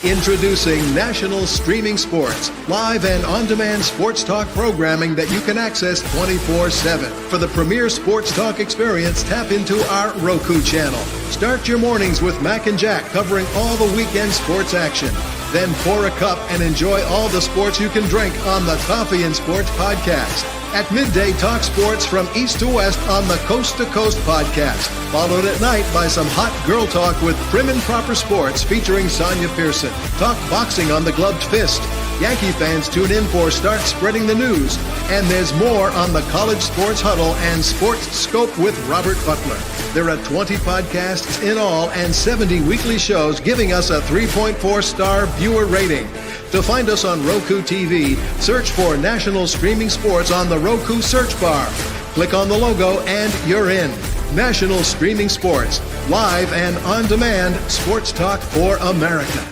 Introducing National Streaming Sports, live and on-demand sports talk programming that you can access 24/7. For the premier sports talk experience, tap into our Roku channel. Start your mornings with Mac and Jack covering all the weekend sports action. Then pour a cup and enjoy all the sports you can drink on the Coffee and Sports podcast. At midday, talk sports from east to west on the Coast to Coast podcast. Followed at night by some hot girl talk with Prim and Proper Sports featuring Sonja Pearson. Talk boxing on the Gloved Fist. Yankee fans tune in for Start Spreading the News. And there's more on the College Sports Huddle and Sports Scope with Robert Butler. There are 20 podcasts in all and 70 weekly shows giving us a 3.4-star viewer rating. To find us on Roku TV, search for National Streaming Sports on the Roku search bar. Click on the logo and you're in. National Streaming Sports, live and on-demand sports talk for America.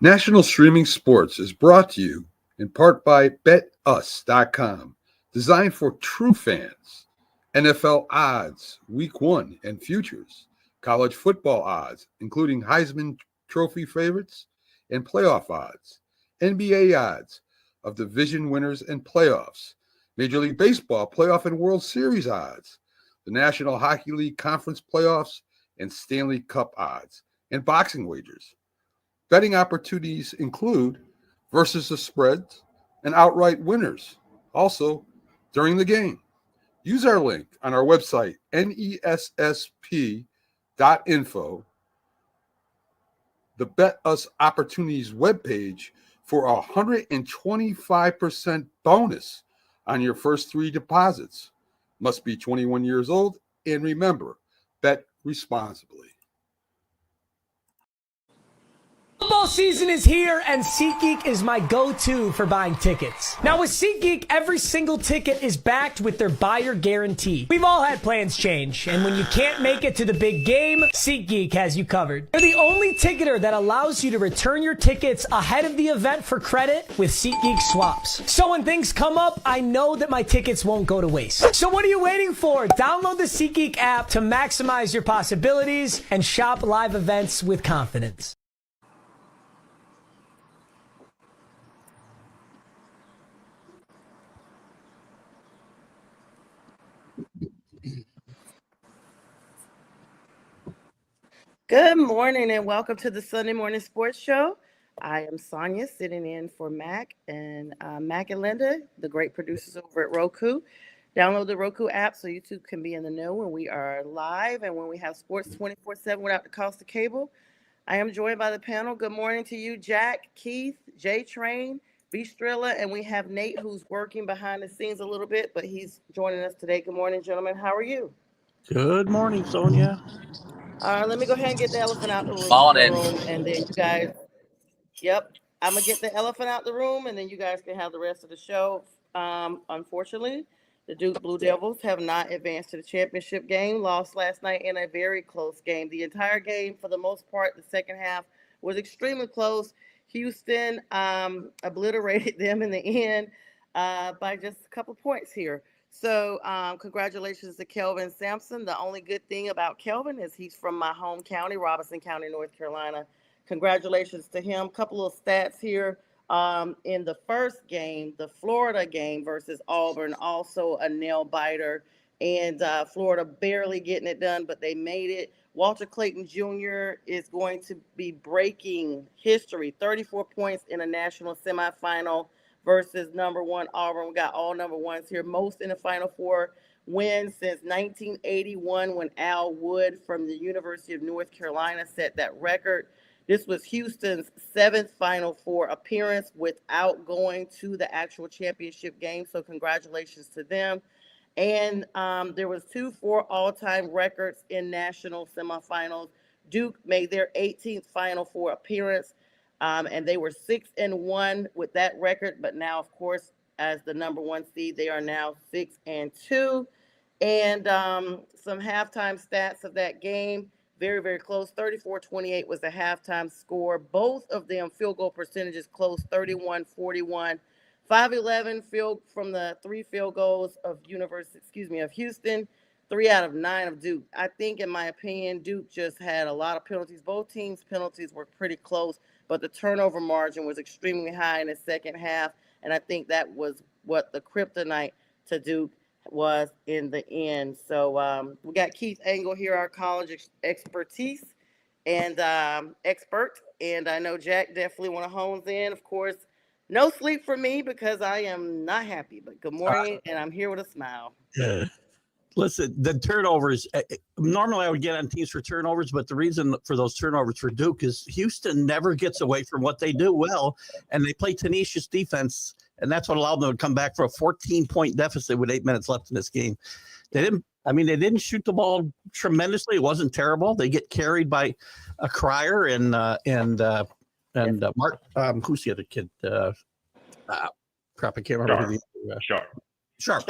National Streaming Sports is brought to you in part by BetUs.com, designed for true fans. NFL odds, Week 1 and futures. College football odds, including Heisman Trophy favorites and playoff odds. NBA odds of division winners and playoffs. Major League Baseball playoff and World Series odds. The National Hockey League Conference playoffs and Stanley Cup odds. And boxing wagers. Betting opportunities include versus the spreads and outright winners. Also, during the game. Use our link on our website, nessp.info, the Bet Us Opportunities webpage, for a 125% bonus on your first 3 deposits. Must be 21 years old, and remember, bet responsibly. Football season is here, and SeatGeek is my go-to for buying tickets. Now, with SeatGeek, every single ticket is backed with their buyer guarantee. We've all had plans change, and when you can't make it to the big game, SeatGeek has you covered. They're the only ticketer that allows you to return your tickets ahead of the event for credit with SeatGeek swaps. So when things come up, I know that my tickets won't go to waste. So what are you waiting for? Download the SeatGeek app to maximize your possibilities and shop live events with confidence. Good morning and welcome to the Sunday Morning Sports Show. I am Sonja, sitting in for Mac and Linda, the great producers over at Roku. Download the Roku app so you too can be in the know when we are live and when we have sports 24/7 without the cost of cable. I am joined by the panel. Good morning to you, Jack, Keith, J Train, B Strilla, and we have Nate, who's working behind the scenes a little bit, but he's joining us today. Good morning, gentlemen. How are you? Good morning, Sonja. Let me go ahead and get the elephant out the room. Morning. And then you guys, I'm going to get the elephant out the room, and then you guys can have the rest of the show. Unfortunately, the Duke Blue Devils have not advanced to the championship game, lost last night in a very close game. The entire game, for the most part, the second half was extremely close. Houston obliterated them in the end by just a couple points here. So congratulations to Kelvin Sampson. The only good thing about Kelvin is he's from my home county, Robinson County, North Carolina. Congratulations to him. Couple of stats here. In the first game, the Florida game versus Auburn, also a nail biter. And Florida barely getting it done, but they made it. Walter Clayton Jr. is going to be breaking history, 34 points in a national semifinal versus number 1 Auburn. We got all number 1s here. Most in the Final Four wins since 1981 when Al Wood from the University of North Carolina set that record. This was Houston's 7th Final Four appearance without going to the actual championship game, so congratulations to them. And there was 2 for all-time records in national semifinals. Duke made their 18th Final Four appearance. And they were 6-1 with that record, but now, of course, as the number 1 seed, they are now 6-2. And some halftime stats of that game, very, very close. 34-28 was the halftime score. Both of them field goal percentages close, 31-41. 5-11 field from the 3 field goals of Houston. 3 out of 9 of Duke. I think, in my opinion, Duke just had a lot of penalties. Both teams' penalties were pretty close, but the turnover margin was extremely high in the second half, and I think that was what the kryptonite to Duke was in the end. So we got Keith Engle here, our college expertise and expert, and I know Jack definitely want to hone in. Of course, no sleep for me because I am not happy, but good morning, and I'm here with a smile. Listen, the turnovers, normally I would get on teams for turnovers, but the reason for those turnovers for Duke is Houston never gets away from what they do well, and they play tenacious defense, and that's what allowed them to come back for a 14-point deficit with 8 minutes left in this game. They didn't shoot the ball tremendously. It wasn't terrible. They get carried by a Crier and Mark. Who's the other kid? Crap, I can't remember. Sharp.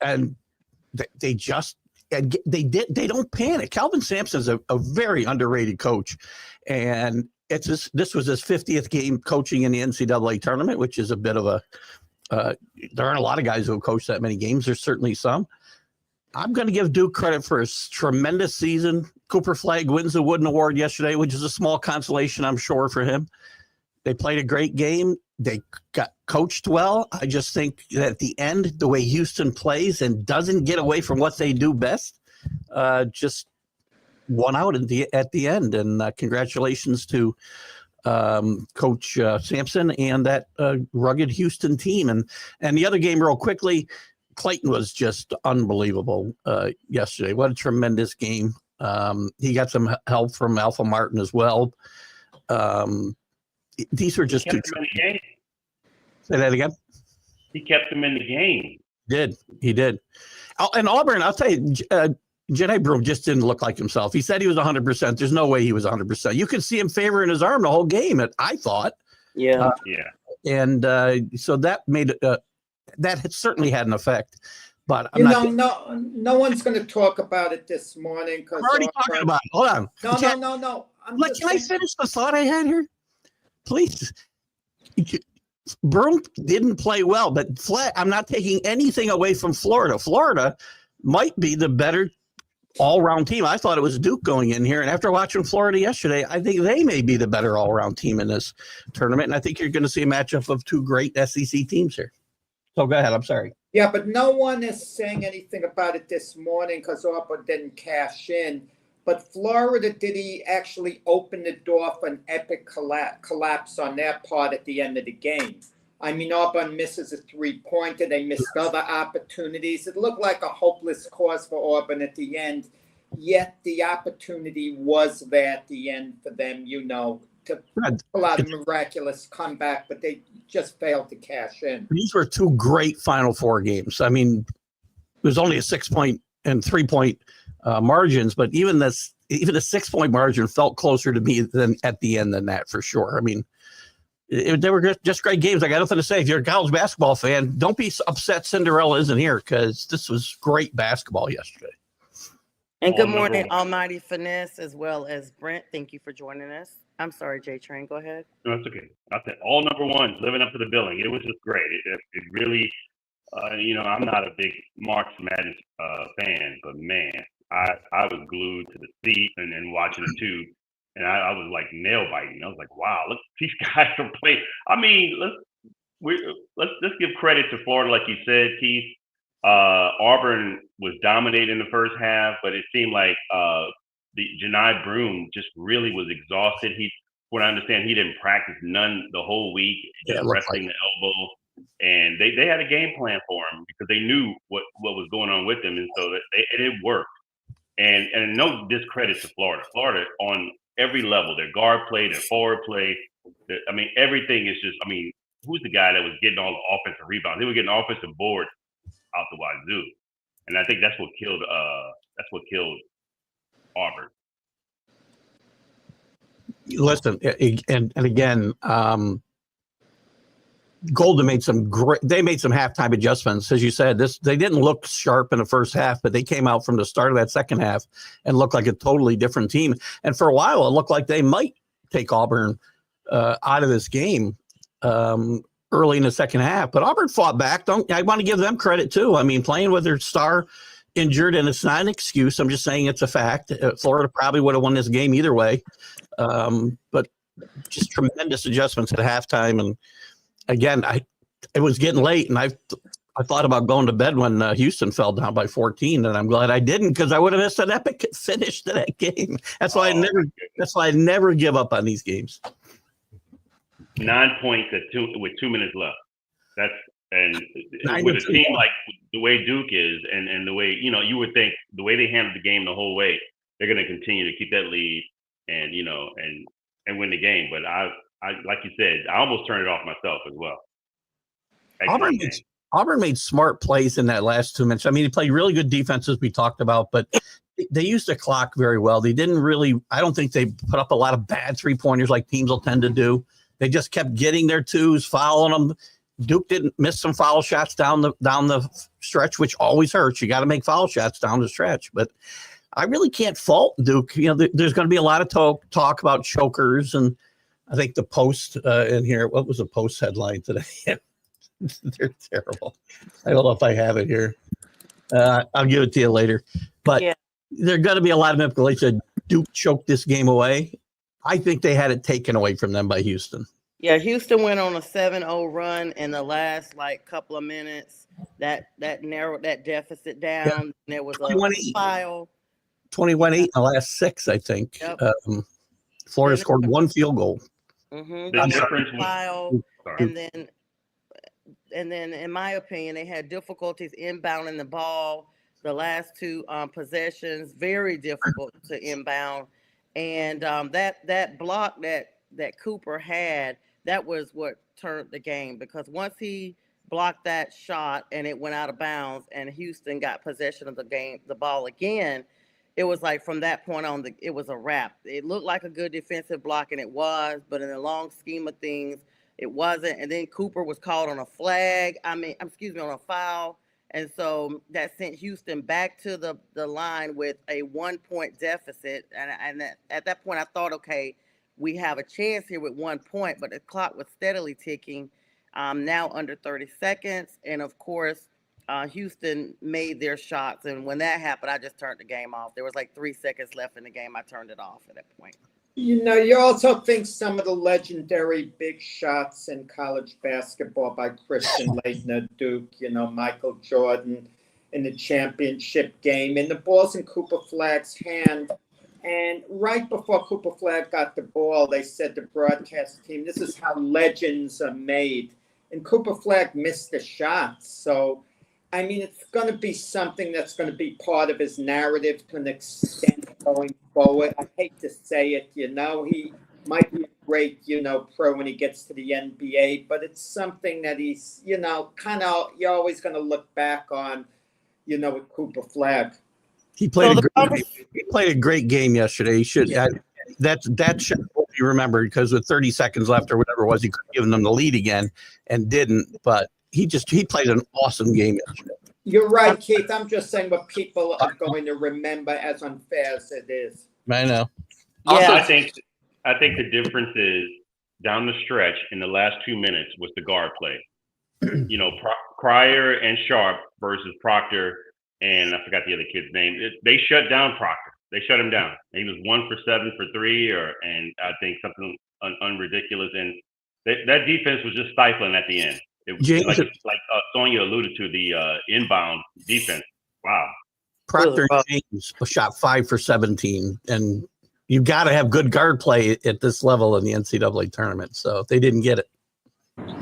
And they don't panic. Calvin Sampson's a very underrated coach, and this was his 50th game coaching in the NCAA tournament, which is a bit of a. There aren't a lot of guys who have coached that many games. There's certainly some. I'm going to give Duke credit for a tremendous season. Cooper Flagg wins the Wooden Award yesterday, which is a small consolation, I'm sure, for him. They played a great game. They got coached well. I just think that at the end, the way Houston plays and doesn't get away from what they do best, just won out at the end. And congratulations to Coach Sampson and that rugged Houston team. And the other game, real quickly, Clayton was just unbelievable yesterday. What a tremendous game. He got some help from Alpha Martin as well. These were just two. Say that again. He kept him in the game. He did. And Auburn, I'll tell you, Janae Broom just didn't look like himself. He said he was 100%. There's no way he was 100%. You could see him favoring his arm the whole game, I thought. Yeah. And so that made that certainly had an effect. But no one's going to talk about it this morning. I'm already talking about it. Hold on. No. Can I finish the thought I had here? Please. Broom didn't play well, but I'm not taking anything away from Florida. Florida might be the better all-round team. I thought it was Duke going in here, and after watching Florida yesterday, I think they may be the better all-round team in this tournament, and I think you're going to see a matchup of two great SEC teams here. So go ahead. I'm sorry. Yeah, but no one is saying anything about it this morning because Auburn didn't cash in. But Florida, did he actually open the door for an epic collapse on their part at the end of the game? I mean, Auburn misses a three-pointer. They missed other opportunities. It looked like a hopeless cause for Auburn at the end. Yet the opportunity was there at the end for them, to pull out a miraculous comeback, but they just failed to cash in. These were two great Final Four games. I mean, it was only a 6-point and 3-point margins, but even the 6-point margin felt closer to me than at the end than that, for sure. I mean, they were just great games. I got nothing to say. If you're a college basketball fan, don't be upset Cinderella isn't here, because this was great basketball yesterday. And good morning, Almighty Finesse, as well as Brent. Thank you for joining us. I'm sorry, J Train. Go ahead. No, it's okay. I said all number ones living up to the billing. It was just great. It really, I'm not a big March Madness fan, but man, I was glued to the seat and watching the tube, and I was like nail biting. I was like, wow, look, these guys are playing. I mean, let's give credit to Florida, like you said, Keith. Auburn was dominating in the first half, but it seemed like the Jani Broom just really was exhausted. What I understand, he didn't practice none the whole week, just resting the elbow. And they had a game plan for him because they knew what was going on with him, and so it worked. And no discredit to Florida. Florida on every level, their guard play, their forward play. Everything is just. Who's the guy that was getting all the offensive rebounds? They were getting offensive boards out the wazoo, and I think that's what killed Auburn. Listen, and again, Golden made some halftime adjustments. As you said, they didn't look sharp in the first half, but they came out from the start of that second half and looked like a totally different team. And for a while, it looked like they might take Auburn out of this game early in the second half. But Auburn fought back. I want to give them credit too. I mean, playing with their star injured, and it's not an excuse. I'm just saying it's a fact. Florida probably would have won this game either way. But just tremendous adjustments at halftime. And again, it was getting late, and I thought about going to bed when Houston fell down by 14, and I'm glad I didn't, because I would have missed an epic finish to that game. That's why I never give up on these games. 9 points with 2 minutes left. With a team like the way Duke is, and the way, you would think the way they handled the game the whole way, they're going to continue to keep that lead and win the game. But I like you said, I almost turned it off myself as well. Auburn made smart plays in that last 2 minutes. I mean, he played really good defense, as we talked about, but they used the clock very well. They didn't really, I don't think they put up a lot of bad 3-pointers like teams will tend to do. They just kept getting their twos, fouling them. Duke didn't miss some foul shots down the stretch, which always hurts. You got to make foul shots down the stretch. But I really can't fault Duke. There's going to be a lot of talk about chokers, and I think the Post in here. What was the Post headline today? They're terrible. I don't know if I have it here. I'll give it to you later. But There's going to be a lot of manipulation. Duke choked this game away. I think they had it taken away from them by Houston. Yeah, Houston went on a 7-0 run in the last couple of minutes. That narrowed that deficit down. Yeah. And there was a foul. 21-8 in the last 6, I think. Yep. Florida scored 1 field goal. Mm-hmm. The difference foul, and then, in my opinion, they had difficulties inbounding the ball. The last 2 possessions, very difficult to inbound, and that block that Cooper had, that was what turned the game, because once he blocked that shot and it went out of bounds and Houston got possession of the ball again, it was like from that point on, it was a wrap. It looked like a good defensive block, and it was, but in the long scheme of things, it wasn't. And then Cooper was called on a on a foul. And so that sent Houston back to the line with a 1-point deficit. And at that point, I thought, okay, we have a chance here with 1 point, but the clock was steadily ticking. Now under 30 seconds. And of course, Houston made their shots. And when that happened, I just turned the game off. There was 3 seconds left in the game. I turned it off at that point. You also think some of the legendary big shots in college basketball by Christian Laettner, Duke, Michael Jordan in the championship game, and the ball's in Cooper Flagg's hand. And right before Cooper Flagg got the ball, they said the broadcast team, this is how legends are made. And Cooper Flagg missed the shot. So, I mean, it's going to be something that's going to be part of his narrative to an extent going forward. I hate to say it, he might be a great, pro when he gets to the NBA, but it's something that he's, you're always going to look back on, with Cooper Flagg. He played a great game yesterday. He should. Yeah. That should be remembered, because with 30 seconds left or whatever it was, he could have given them the lead again and didn't. But he played an awesome game yesterday. You're right, Keith. I'm just saying what people are going to remember, as unfair as it is. I know. Also, I think the difference is down the stretch in the last 2 minutes was the guard play. Cryer and Sharp versus Proctor, and I forgot the other kid's name. They shut down Proctor. They shut him down. He was 1 for 7 for 3, and I think something unridiculous. And that defense was just stifling at the end. It was like Sonja alluded to, the inbound defense. Wow. Proctor James shot 5 for 17, and you got to have good guard play at this level in the NCAA tournament. So they didn't get it.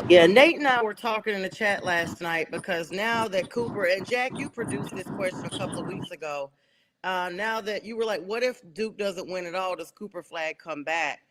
Yeah, Nate and I were talking in the chat last night, because now that Cooper and Jack, you produced this question a couple of weeks ago. Now that you were like, what if Duke doesn't win at all? Does Cooper Flagg come back?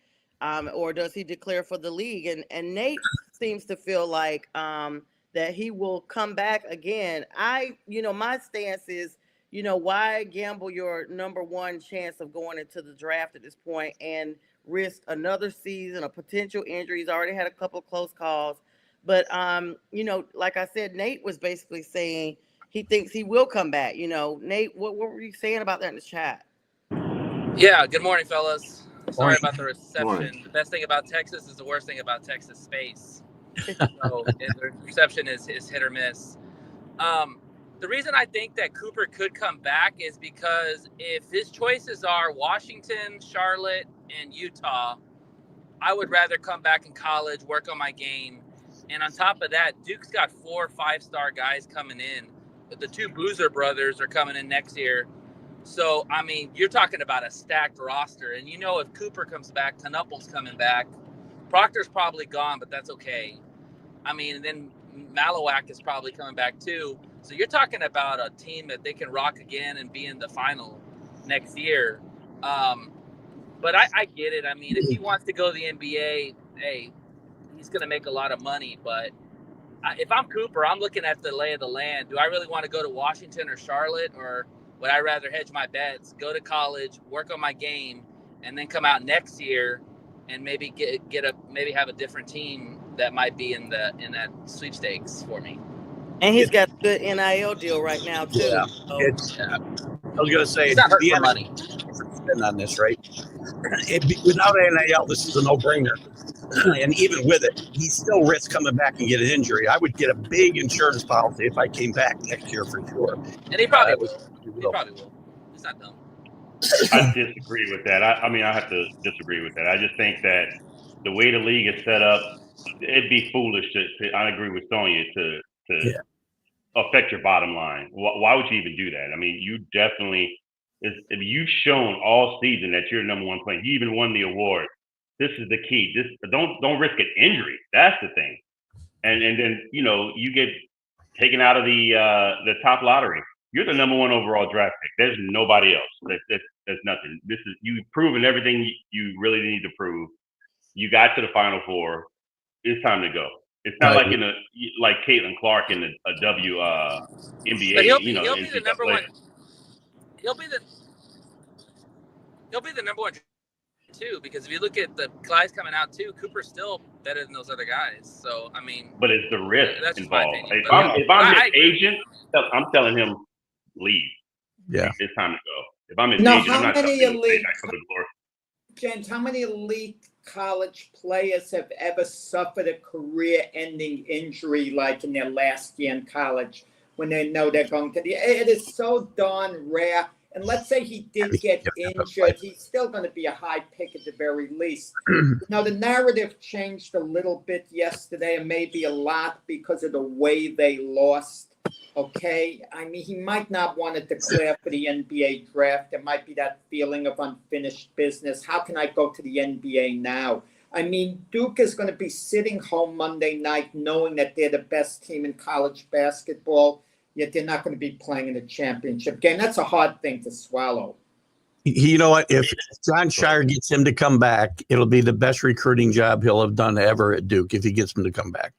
Or does he declare for the league? And Nate seems to feel like that he will come back again. My stance is, why gamble your number 1 chance of going into the draft at this point and risk another season, a potential injury? He's already had a couple of close calls. But, like I said, Nate was basically saying he thinks he will come back. Nate, what were you saying about that in the chat? Yeah, good morning, fellas. Sorry about the reception. The best thing about Texas is the worst thing about Texas, space. So the reception is hit or miss. The reason I think that Cooper could come back is because if his choices are Washington, Charlotte, and Utah, I would rather come back in college, work on my game. And on top of that, Duke's got 4 5-star guys coming in. The 2 Boozer brothers are coming in next year. So, I mean, you're talking about a stacked roster. And you know if Cooper comes back, Knupple's coming back. Proctor's probably gone, but that's okay. I mean, and then Malowak is probably coming back too. So you're talking about a team that they can rock again and be in the final next year. But I get it. I mean, if he wants to go to the NBA, hey, he's going to make a lot of money. But if I'm Cooper, I'm looking at the lay of the land. Do I really want to go to Washington or Charlotte, or would I rather hedge my bets, go to college, work on my game, and then come out next year and maybe maybe have a different team that might be in that sweepstakes for me? And he's got a good NIL deal right now too. Yeah, So. I was going to say, It's not hurt for money. Spend on this, right? Without NIL, this is a no-brainer. And even with it, he still risks coming back and get an injury. I would get a big insurance policy if I came back next year for sure. And he probably will. He probably will. He's not dumb. I disagree with that. I mean, I have to disagree with that. I just think that the way the league is set up, it'd be foolish to I agree with Sonja, to affect your bottom line. Why would you even do that? I mean, you definitely, if you've shown all season that you're number one player, you even won the award. This is the key. Don't risk an injury. That's the thing. And then, you know, you get taken out of the top lottery. You're the number 1 overall draft pick. There's nobody else. There's nothing. You've proven everything you really need to prove. You got to the Final Four. It's time to go. It's not like Caitlin Clark in a NBA. But he'll be the number one. He'll be the number 1 too, because if you look at the guys coming out too, Cooper's still better than those other guys. So I mean, but it's the risk that's involved. If I'm his agent, I'm telling him leave. Yeah, it's time to go. If I'm his agent, I'm not telling him to stay back for the glory. James, how many elite college players have ever suffered a career-ending injury like in their last year in college when they know they're going to it is so darn rare. And let's say he did get injured, he's still going to be a high pick at the very least. Now, the narrative changed a little bit yesterday, and maybe a lot because of the way they lost. Okay, I mean, he might not want to declare for the NBA draft. There might be that feeling of unfinished business. How can I go to the NBA now? I mean, Duke is going to be sitting home Monday night knowing that they're the best team in college basketball, yet they're not going to be playing in a championship game. That's a hard thing to swallow. You know what? If John Shire gets him to come back, it'll be the best recruiting job he'll have done ever at Duke if he gets him to come back.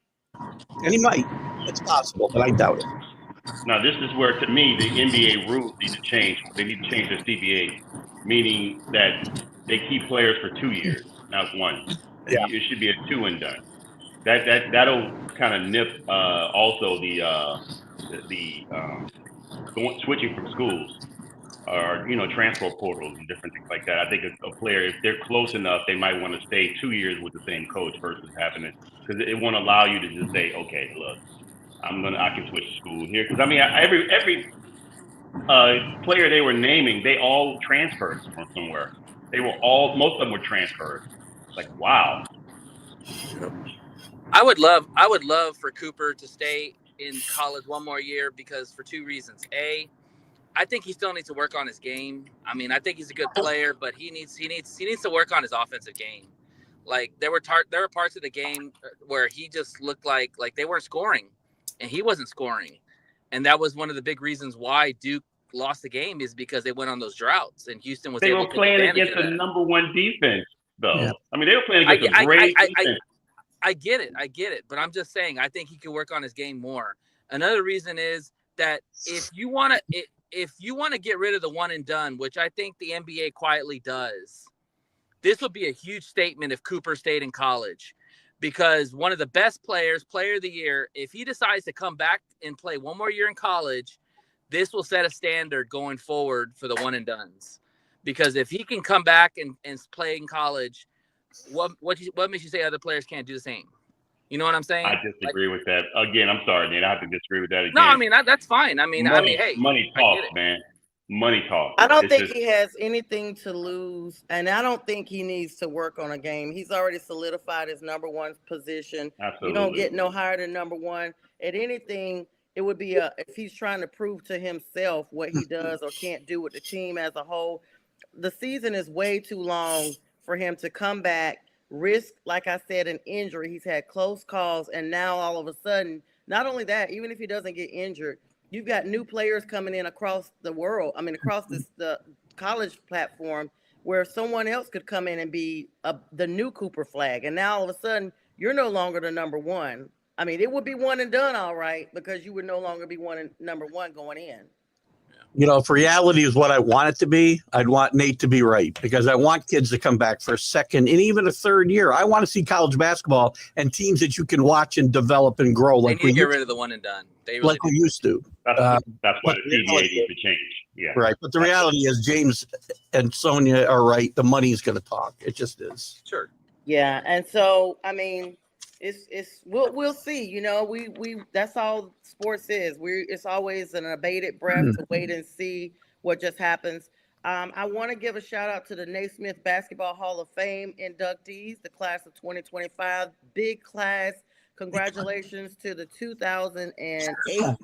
And he might. It's possible, but I doubt it. Now, this is where, to me, the NBA rules need to change. They need to change their CBA, meaning that they keep players for 2 years, not 1. Yeah. It should be a 2 and done. That'll kind of nip also the switching from schools or transfer portals and different things like that. I think a player, if they're close enough, they might want to stay 2 years with the same coach versus having it, because it won't allow you to just say, okay, look, I can switch school here, because I mean every player they were naming, they all transferred from somewhere. Most of them were transferred. Like, wow. I would love for Cooper to stay in college 1 more year, because for 2 reasons. A, I think he still needs to work on his game. I mean, I think he's a good player, but he needs to work on his offensive game. Like there were parts of the game where he just looked like they weren't scoring, and he wasn't scoring, and that was one of the big reasons why Duke lost the game, is because they went on those droughts, and Houston was. They were playing against the number 1 defense, though. Yeah. I mean, they were playing against a great defense. I get it, but I'm just saying I think he can work on his game more. Another reason is that if you want to get rid of the one and done, which I think the NBA quietly does, this would be a huge statement if Cooper stayed in college, because one of the best players, player of the year, if he decides to come back and play 1 more year in college, this will set a standard going forward for the one and dones. Because if he can come back and play in college, what makes you say other players can't do the same? You know what I'm saying? I disagree with that. Again, I'm sorry, Nate. I have to disagree with that again. No, I mean that's fine. I mean, hey, money talks, man. Money talks. I don't think he has anything to lose, and I don't think he needs to work on a game. He's already solidified his number one position. Absolutely. You don't get no higher than number one. At anything, it would be if he's trying to prove to himself what he does or can't do with the team as a whole. The season is way too long for him to come back, risk, like I said, an injury. He's had close calls, and now all of a sudden, not only that, even if he doesn't get injured, you've got new players coming in across the world. I mean, across the college platform, where someone else could come in and be the new Cooper Flag, and now all of a sudden, you're no longer the number one. I mean, it would be one and done, all right, because you would no longer be number one going in. You know, if reality is what I want it to be, I'd want Nate to be right, because I want kids to come back for a second and even a third year. I want to see college basketball and teams that you can watch and develop and grow. Like they need to get rid of the one and done. They really like we used to. That's why the CBA needs to change. Yeah. Right. But the reality is James and Sonja are right. The money's going to talk. It just is. Sure. Yeah. And so, I mean, we'll see, you know, we that's all sports is. It's always an abated breath to wait and see what just happens. I want to give a shout out to the Naismith Basketball Hall of Fame inductees, the class of 2025, big class. Congratulations to the 2008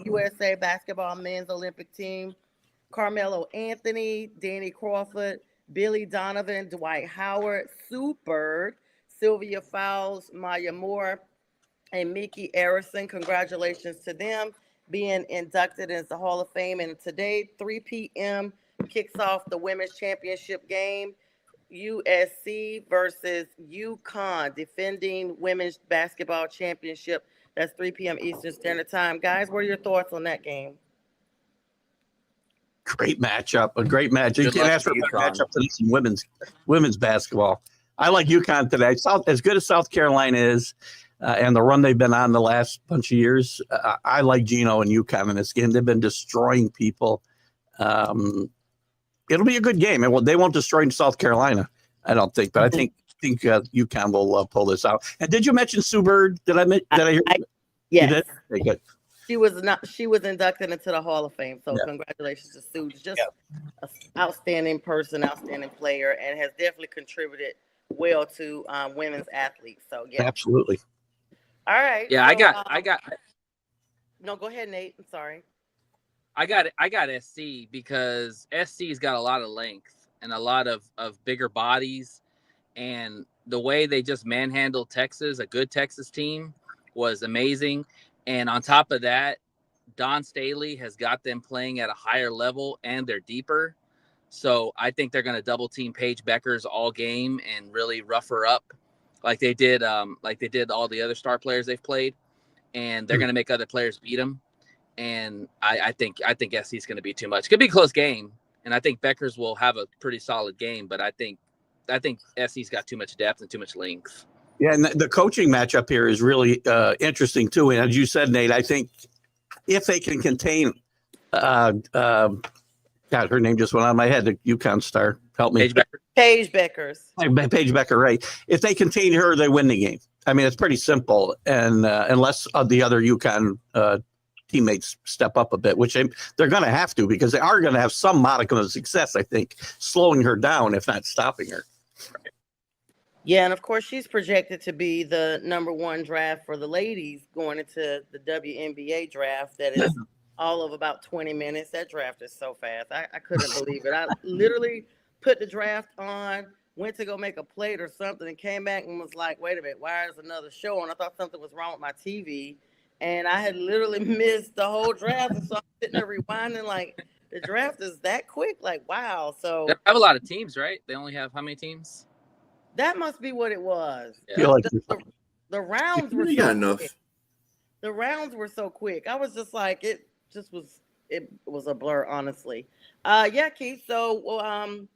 USA Basketball Men's Olympic Team, Carmelo Anthony, Danny Crawford, Billy Donovan, Dwight Howard, Sue Bird, Sylvia Fowles, Maya Moore, and Mickey Arison. Congratulations to them being inducted into the Hall of Fame. And today, 3 p.m., kicks off the Women's Championship game. USC versus UConn, defending Women's Basketball Championship. That's 3 p.m. Eastern Standard Time. Guys, what are your thoughts on that game? Great matchup. A great match. You can't ask for a better matchup than this in women's basketball. I like UConn today. As good as South Carolina is, and the run they've been on the last bunch of years, I like Gino and UConn in this game. They've been destroying people. It'll be a good game. They won't destroy South Carolina, I don't think. But I think UConn will pull this out. And did you mention Sue Bird? Did I hear? Yes. You did? Very good. She was inducted into the Hall of Fame. So congratulations to Sue. Just an outstanding person, outstanding player, and has definitely contributed well to women's athletes. So absolutely. All right. Yeah, so, I got. No, go ahead, Nate. I'm sorry. I got SC because SC's got a lot of length and a lot of bigger bodies, and the way they just manhandled Texas, a good Texas team, was amazing. And on top of that, Don Staley has got them playing at a higher level, and they're deeper. So I think they're going to double team Paige Beckers all game and really rough her up like they did all the other star players they've played. And they're going to make other players beat them. And I think SC is going to be too much. It could be a close game. And I think Beckers will have a pretty solid game, but I think SC's got too much depth and too much length. Yeah, and the coaching matchup here is really interesting too. And as you said, Nate, I think if they can contain God, her name just went out of my head. The UConn star. Help me. Paige Beckers. Paige Becker, right. If they contain her, they win the game. I mean, it's pretty simple. And unless the other UConn teammates step up a bit, which they're going to have to, because they are going to have some modicum of success, I think, slowing her down, if not stopping her. Yeah, and of course, she's projected to be the number one draft for the ladies going into the WNBA draft. That is all of about 20 minutes. That draft is so fast. I couldn't believe it. I literally put the draft on, went to go make a plate or something, and came back and was like, wait a minute, why is another show on? I thought something was wrong with my TV. And I had literally missed the whole draft. And so I'm sitting there rewinding, like, the draft is that quick? Like, wow. So they have a lot of teams, right? They only have how many teams? That must be what it was. Yeah. The rounds were so quick. The rounds were so quick. I was just like, it was a blur, honestly. Yeah, Keith. So,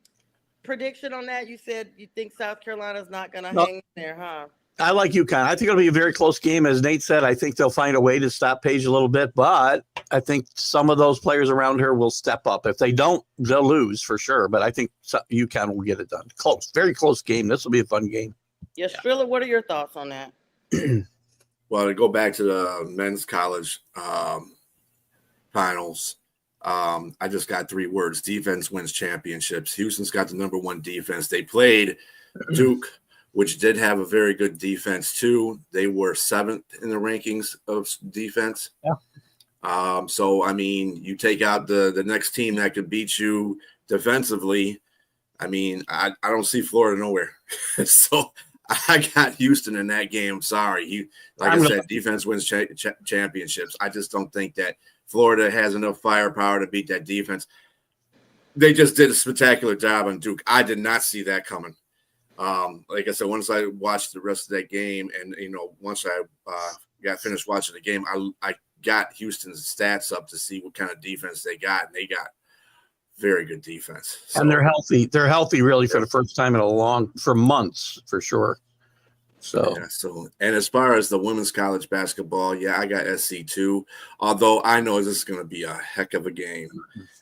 prediction on that? You said you think South Carolina's not going to hang in there, huh? I like UConn. I think it'll be a very close game. As Nate said, I think they'll find a way to stop Paige a little bit, but I think some of those players around her will step up. If they don't, they'll lose for sure, but I think UConn will get it done. Close, very close game. This will be a fun game. Yes, Trilla, what are your thoughts on that? Well, to go back to the men's college finals, I just got 3 words. Defense wins championships. Houston's got the number 1 defense. They played Duke, which did have a very good defense too. They were 7th in the rankings of defense. Yeah. So, I mean, you take out the next team that could beat you defensively. I mean, I don't see Florida nowhere. So I got Houston in that game. Sorry. Like I said, defense wins championships. I just don't think that Florida has enough firepower to beat that defense. They just did a spectacular job on Duke. I did not see that coming. Like I said, once I watched the rest of that game and, once I got finished watching the game, I got Houston's stats up to see what kind of defense they got, and they got very good defense. So, and they're healthy. They're healthy really for the first time for months, for sure. So, and as far as the women's college basketball, I got SC too. Although I know this is going to be a heck of a game.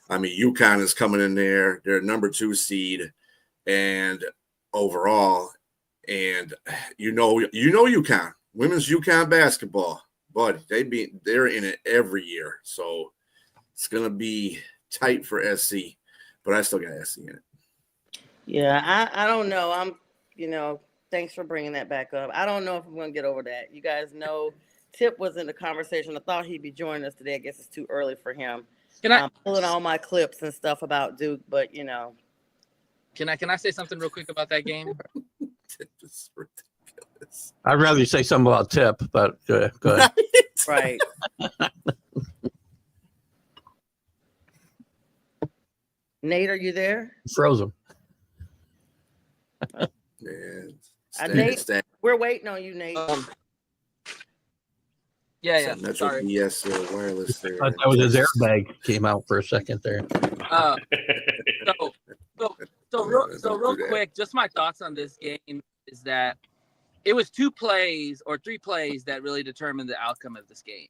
I mean, UConn is coming in there. They're number 2 seed, and overall, and UConn, women's UConn basketball, but they're in it every year. So it's going to be tight for SC, but I still got SC in it. Yeah, I don't know. Thanks for bringing that back up. I don't know if I'm going to get over that. You guys know Tip was in the conversation. I thought he'd be joining us today. I guess it's too early for him. I'm pulling all my clips and stuff about Duke, but Can I say something real quick about that game? Tip is ridiculous. I'd rather you say something about Tip, but go ahead. Right. Nate, are you there? Frozen. Nate, we're waiting on you, Nate. Yeah. Metro Sorry. BS wireless there. I thought that was his airbag came out for a second there. So real quick, just my thoughts on this game is that it was 2 plays or 3 plays that really determined the outcome of this game.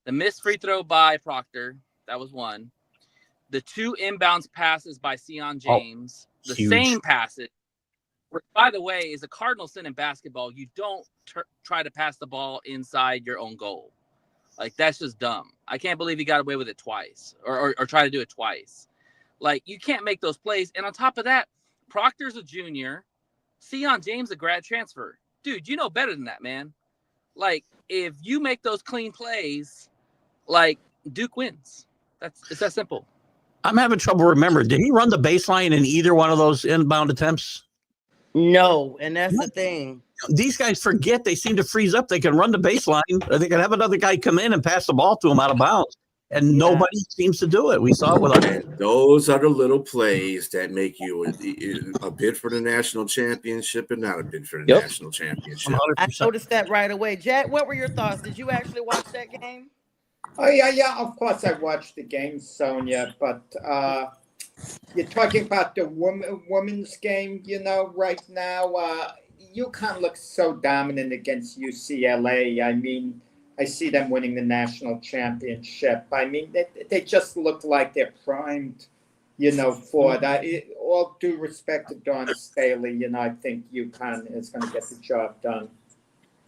The missed free throw by Proctor, that was one. The 2 inbounds passes by Sion James, the huge. Same passes. Which, by the way, is a cardinal sin in basketball. You don't try to pass the ball inside your own goal. Like, that's just dumb. I can't believe he got away with it twice or try to do it twice. Like, you can't make those plays. And on top of that, Proctor's a junior. Sion James a grad transfer. Dude, you know better than that, man. Like, if you make those clean plays, like, Duke wins. It's that simple. I'm having trouble remembering. Did he run the baseline in either one of those inbound attempts? No, and that's the thing. These guys forget they seem to freeze up. They can run the baseline. They can have another guy come in and pass the ball to him out of bounds. And nobody seems to do it. We saw it with our. Those are the little plays that make you a bid for the national championship and not a bid for the national championship. 100%. I noticed that right away. Jack, what were your thoughts? Did you actually watch that game? Oh, yeah. Of course, I watched the game, Sonja. But you're talking about the women's game, right now. UConn looks so dominant against UCLA. I mean, I see them winning the national championship. I mean, they just look like they're primed, for that. All due respect to Dawn Staley, I think UConn is going to get the job done.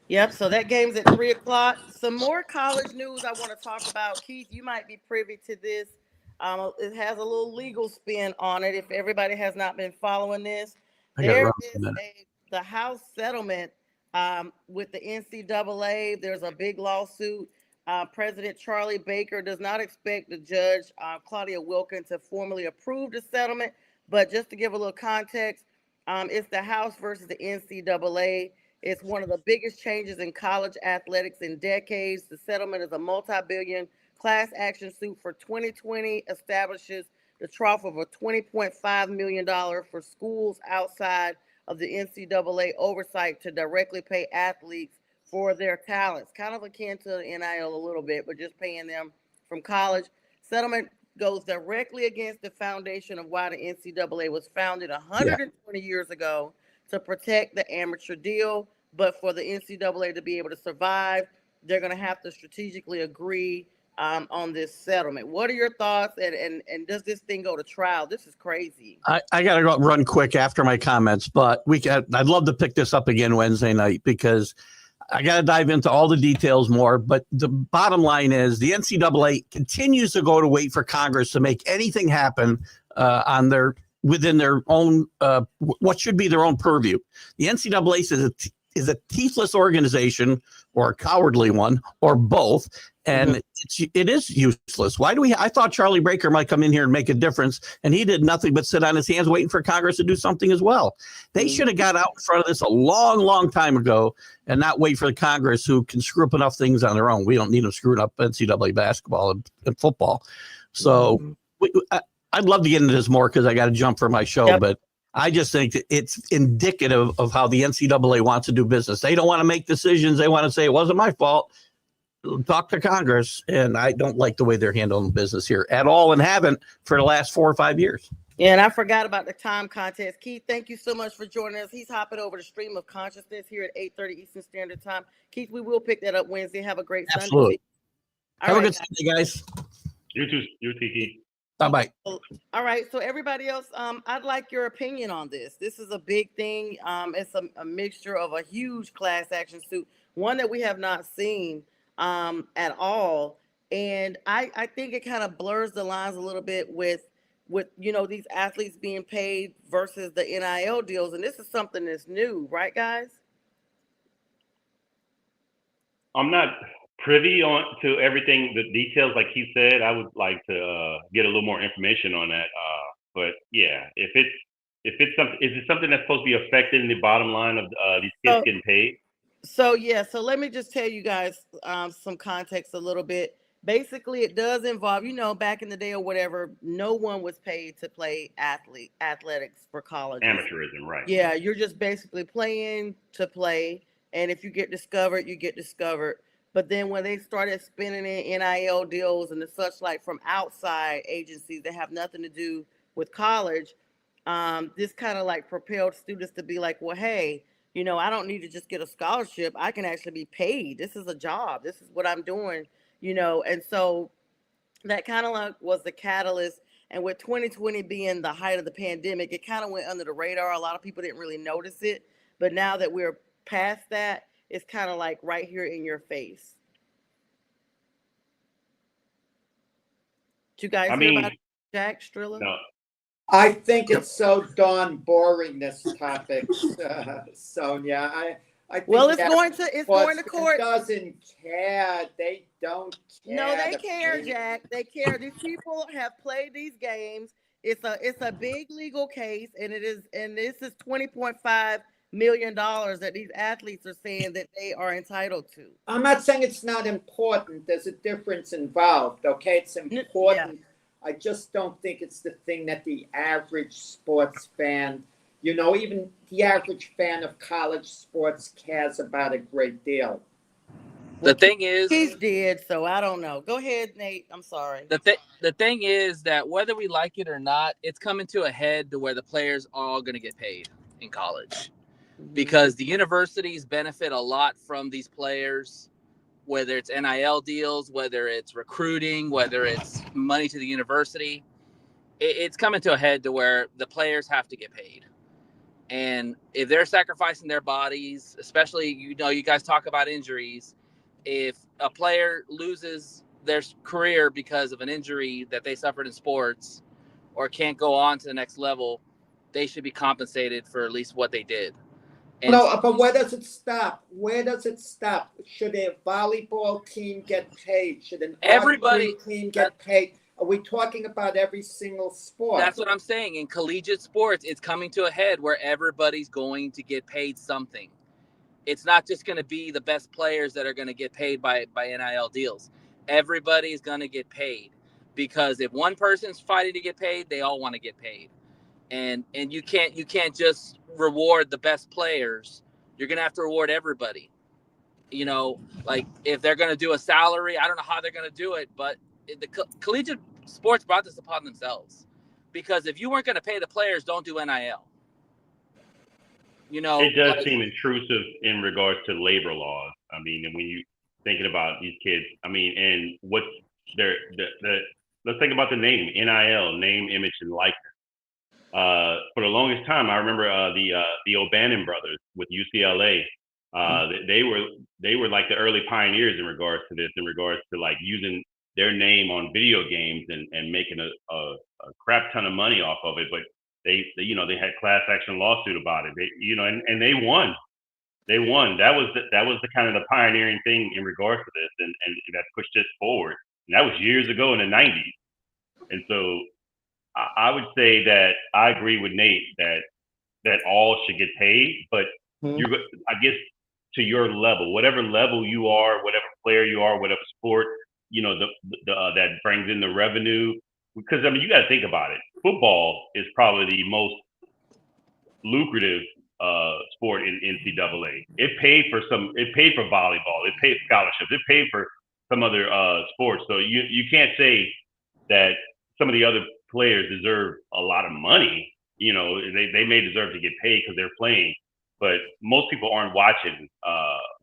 Yep, so that game's at 3 o'clock. Some more college news I want to talk about. Keith, you might be privy to this. It has a little legal spin on it if everybody has not been following this. There is the House settlement with the NCAA. There's a big lawsuit. President Charlie Baker does not expect the judge, Claudia Wilkin, to formally approve the settlement. But just to give a little context, it's the House versus the NCAA. It's one of the biggest changes in college athletics in decades. The settlement is a multi-billion class action suit for 2020, establishes the trough of a $20.5 million for schools outside of the NCAA oversight to directly pay athletes for their talents, kind of akin to NIL a little bit, but just paying them from college. Settlement goes directly against the foundation of why the NCAA was founded 120 years ago, to protect the amateur deal. But for the NCAA to be able to survive, they're going to have to strategically agree on this settlement. What are your thoughts? And does this thing go to trial? This is crazy. I got to run quick after my comments, but I'd love to pick this up again Wednesday night, because I got to dive into all the details more, but the bottom line is the NCAA continues to go to wait for Congress to make anything happen within their own what should be their own purview. The NCAA is a teethless organization, or a cowardly one, or both, and it is useless. Why do we? I thought Charlie Baker might come in here and make a difference, and he did nothing but sit on his hands waiting for Congress to do something as well. They should have got out in front of this a long, long time ago, and not wait for the Congress, who can screw up enough things on their own. We don't need them screwing up NCAA basketball and football. So I'd love to get into this more because I got to jump for my show, but I just think that it's indicative of how the NCAA wants to do business. They don't want to make decisions. They want to say, it wasn't my fault. Talk to Congress. And I don't like the way they're handling business here at all, and haven't for the last 4 or 5 years. Yeah, and I forgot about the time contest. Keith, thank you so much for joining us. He's hopping over to Stream of Consciousness here at 8:30 Eastern Standard Time. Keith, we will pick that up Wednesday. Have a great Sunday. Have a good Sunday, guys. You too, Keith. Bye-bye. All right. So everybody else, I'd like your opinion on this. This is a big thing. It's a mixture of a huge class action suit, one that we have not seen at all. And I think it kind of blurs the lines a little bit with these athletes being paid versus the NIL deals. And this is something that's new, right, guys? I'm not privy to everything, the details, like he said. I would like to get a little more information on that. But yeah, if it's something, is it something that's supposed to be affecting the bottom line of these kids getting paid? So let me just tell you guys some context a little bit. Basically, it does involve, back in the day or whatever, no one was paid to play athletics for college. Amateurism, right? Yeah, you're just basically playing to play, and if you get discovered, you get discovered. But then when they started spinning in NIL deals and the such like from outside agencies that have nothing to do with college, this kind of like propelled students to be like, well, hey, I don't need to just get a scholarship. I can actually be paid. This is a job. This is what I'm doing, And so that kind of like was the catalyst. And with 2020 being the height of the pandemic, it kind of went under the radar. A lot of people didn't really notice it. But now that we're past that, it's kind of like right here in your face. Did you guys hear about Jack Strilla? No. I think it's so darn boring, this topic, Sonja. I think it's going to court. Doesn't care. They don't care. No, they care, Jack. They care. These people have played these games. It's a big legal case, and this is $20.5 million that these athletes are saying that they are entitled to. I'm not saying it's not important. There's a difference involved. Okay, it's important. Yeah. I just don't think it's the thing that the average sports fan, even the average fan of college sports cares about a great deal. The thing is, he's dead, so I don't know. Go ahead, Nate. I'm sorry. The thing is that whether we like it or not, it's coming to a head to where the players are all going to get paid in college, because the universities benefit a lot from these players. Whether it's NIL deals, whether it's recruiting, whether it's money to the university, it's coming to a head to where the players have to get paid. And if they're sacrificing their bodies, especially, you guys talk about injuries. If a player loses their career because of an injury that they suffered in sports or can't go on to the next level, they should be compensated for at least what they did. But where does it stop? Should a volleyball team get paid? Should an everybody team get paid? Are we talking about every single sport? That's what I'm saying. In collegiate sports, it's coming to a head where everybody's going to get paid something. It's not just going to be the best players that are going to get paid by NIL deals. Everybody's going to get paid, because if one person's fighting to get paid, they all want to get paid. And you can't just reward the best players. You're going to have to reward everybody. Like if they're going to do a salary, I don't know how they're going to do it, but the collegiate sports brought this upon themselves, because if you weren't going to pay the players, don't do NIL. It does seem intrusive in regards to labor laws. I mean, and when you thinking about these kids, I mean, and what's let's think about the name, NIL, name, image, and likeness. For the longest time, I remember the O'Bannon brothers with UCLA. They were like the early pioneers in regards to this, in regards to like using their name on video games and making a crap ton of money off of it. But they they had class action lawsuit about it. And they won. They won. That was the kind of the pioneering thing in regards to this, and that pushed this forward. And that was years ago in the 90s. And so I would say that I agree with Nate that all should get paid, but I guess to your level, whatever level you are, whatever player you are, whatever sport, that brings in the revenue. Because I mean, you got to think about it. Football is probably the most lucrative sport in NCAA. It paid for volleyball. It paid scholarships. It paid for some other sports. So you can't say that some of the other players deserve a lot of money. They may deserve to get paid because they're playing, but most people aren't watching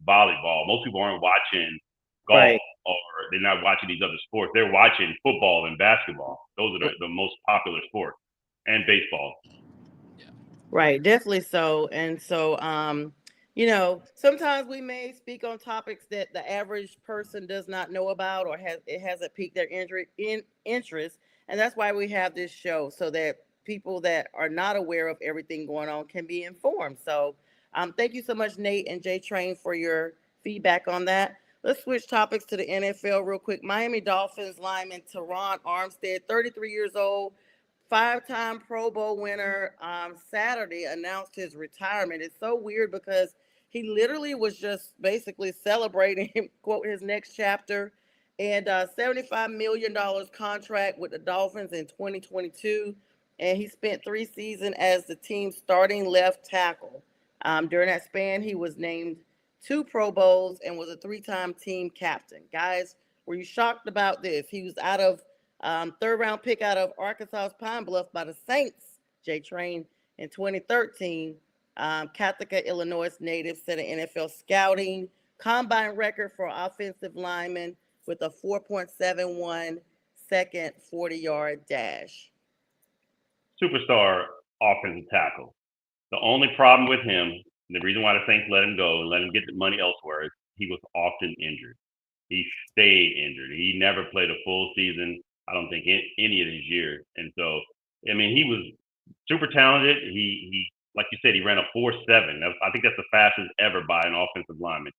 volleyball. Most people aren't watching golf, right, or they're not watching these other sports. They're watching football and basketball. Those are the most popular sports, and baseball. Right, definitely so. And so, sometimes we may speak on topics that the average person does not know about, or hasn't piqued their interest. And that's why we have this show, so that people that are not aware of everything going on can be informed. So thank you so much, Nate and J Train, for your feedback on that. Let's switch topics to the NFL real quick. Miami Dolphins lineman Teron Armstead, 33 years old, 5-time Pro Bowl winner, Saturday announced his retirement. It's so weird because he literally was just basically celebrating, quote, his next chapter, and $75 million contract with the Dolphins in 2022. And he spent 3 seasons as the team's starting left tackle. During that span, he was named 2 Pro Bowls and was a 3-time team captain. Guys, were you shocked about this? He was out of third-round pick out of Arkansas's Pine Bluff by the Saints, J Train, in 2013. Kathica, Illinois native, set an NFL scouting combine record for offensive linemen with a 4.71 second 40-yard dash. Superstar offensive tackle. The only problem with him, the reason why the Saints let him go and let him get the money elsewhere, is he was often injured. He stayed injured. He never played a full season, I don't think, any of his years. And so, I mean, he was super talented. He like you said, he ran a 4.7. I think that's the fastest ever by an offensive lineman.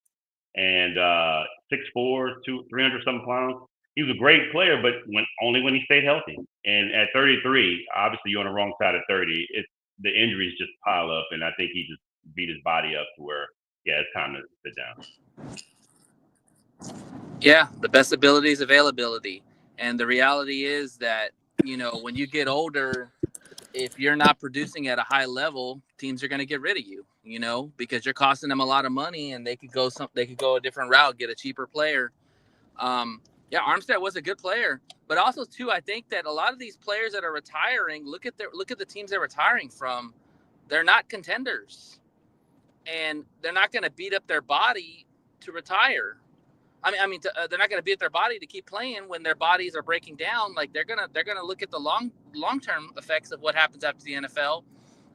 And 6'4", 300-something pounds. He was a great player, but only when he stayed healthy. And at 33, obviously you're on the wrong side of 30. The injuries just pile up, and I think he just beat his body up to where, it's time to sit down. Yeah, the best ability is availability. And the reality is that, when you get older, if you're not producing at a high level, teams are going to get rid of you, because you're costing them a lot of money, and they could go a different route, get a cheaper player. Armstead was a good player, but also too, I think that a lot of these players that are retiring, look at the teams they're retiring from. They're not contenders, and they're not going to beat up their body to retire. They're not going to beat up their body to keep playing when their bodies are breaking down. Like they're gonna look at the long-term effects of what happens after the NFL,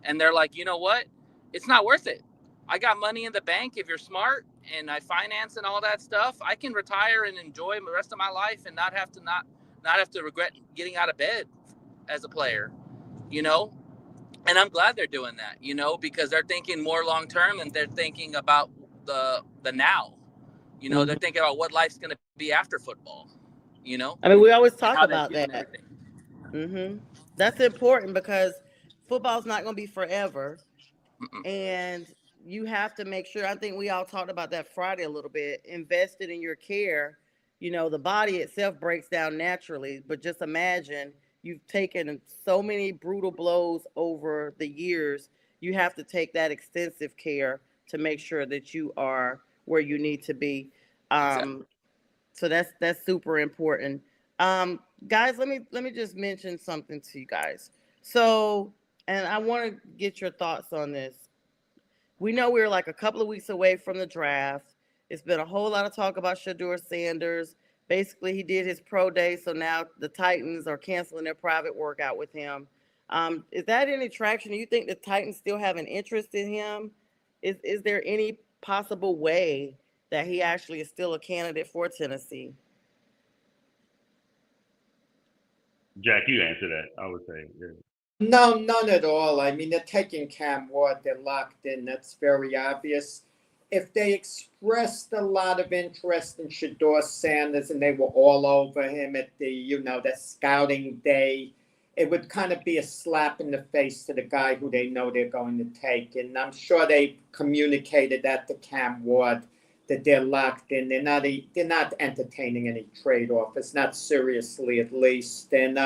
and they're like, you know what, it's not worth it. I got money in the bank. If you're smart and I finance and all that stuff, I can retire and enjoy the rest of my life and not have to regret getting out of bed as a player, And I'm glad they're doing that, because they're thinking more long term, and they're thinking about the now. They're thinking about what life's going to be after football. We always talk about that. That's important because football's not going to be forever. And you have to make sure, I think we all talked about that Friday a little bit, invested in your care. The body itself breaks down naturally, but just imagine you've taken so many brutal blows over the years. You have to take that extensive care to make sure that you are where you need to be. So that's super important. Guys, let me just mention something to you guys. So, and I want to get your thoughts on this. We know we're like a couple of weeks away from the draft. It's been a whole lot of talk about Shedeur Sanders. Basically, he did his pro day, so now the Titans are canceling their private workout with him. Is that any traction? Do you think the Titans still have an interest in him? Is there any possible way that he actually is still a candidate for Tennessee? Jack, you answer that. I would say, yeah. No, none at all. I mean, they're taking Cam Ward. They're locked in. That's very obvious. If they expressed a lot of interest in Shedeur Sanders and they were all over him at the scouting day, it would kind of be a slap in the face to the guy who they know they're going to take. And I'm sure they communicated that to Cam Ward, that they're locked in. They're not entertaining any trade offers, not seriously at least. And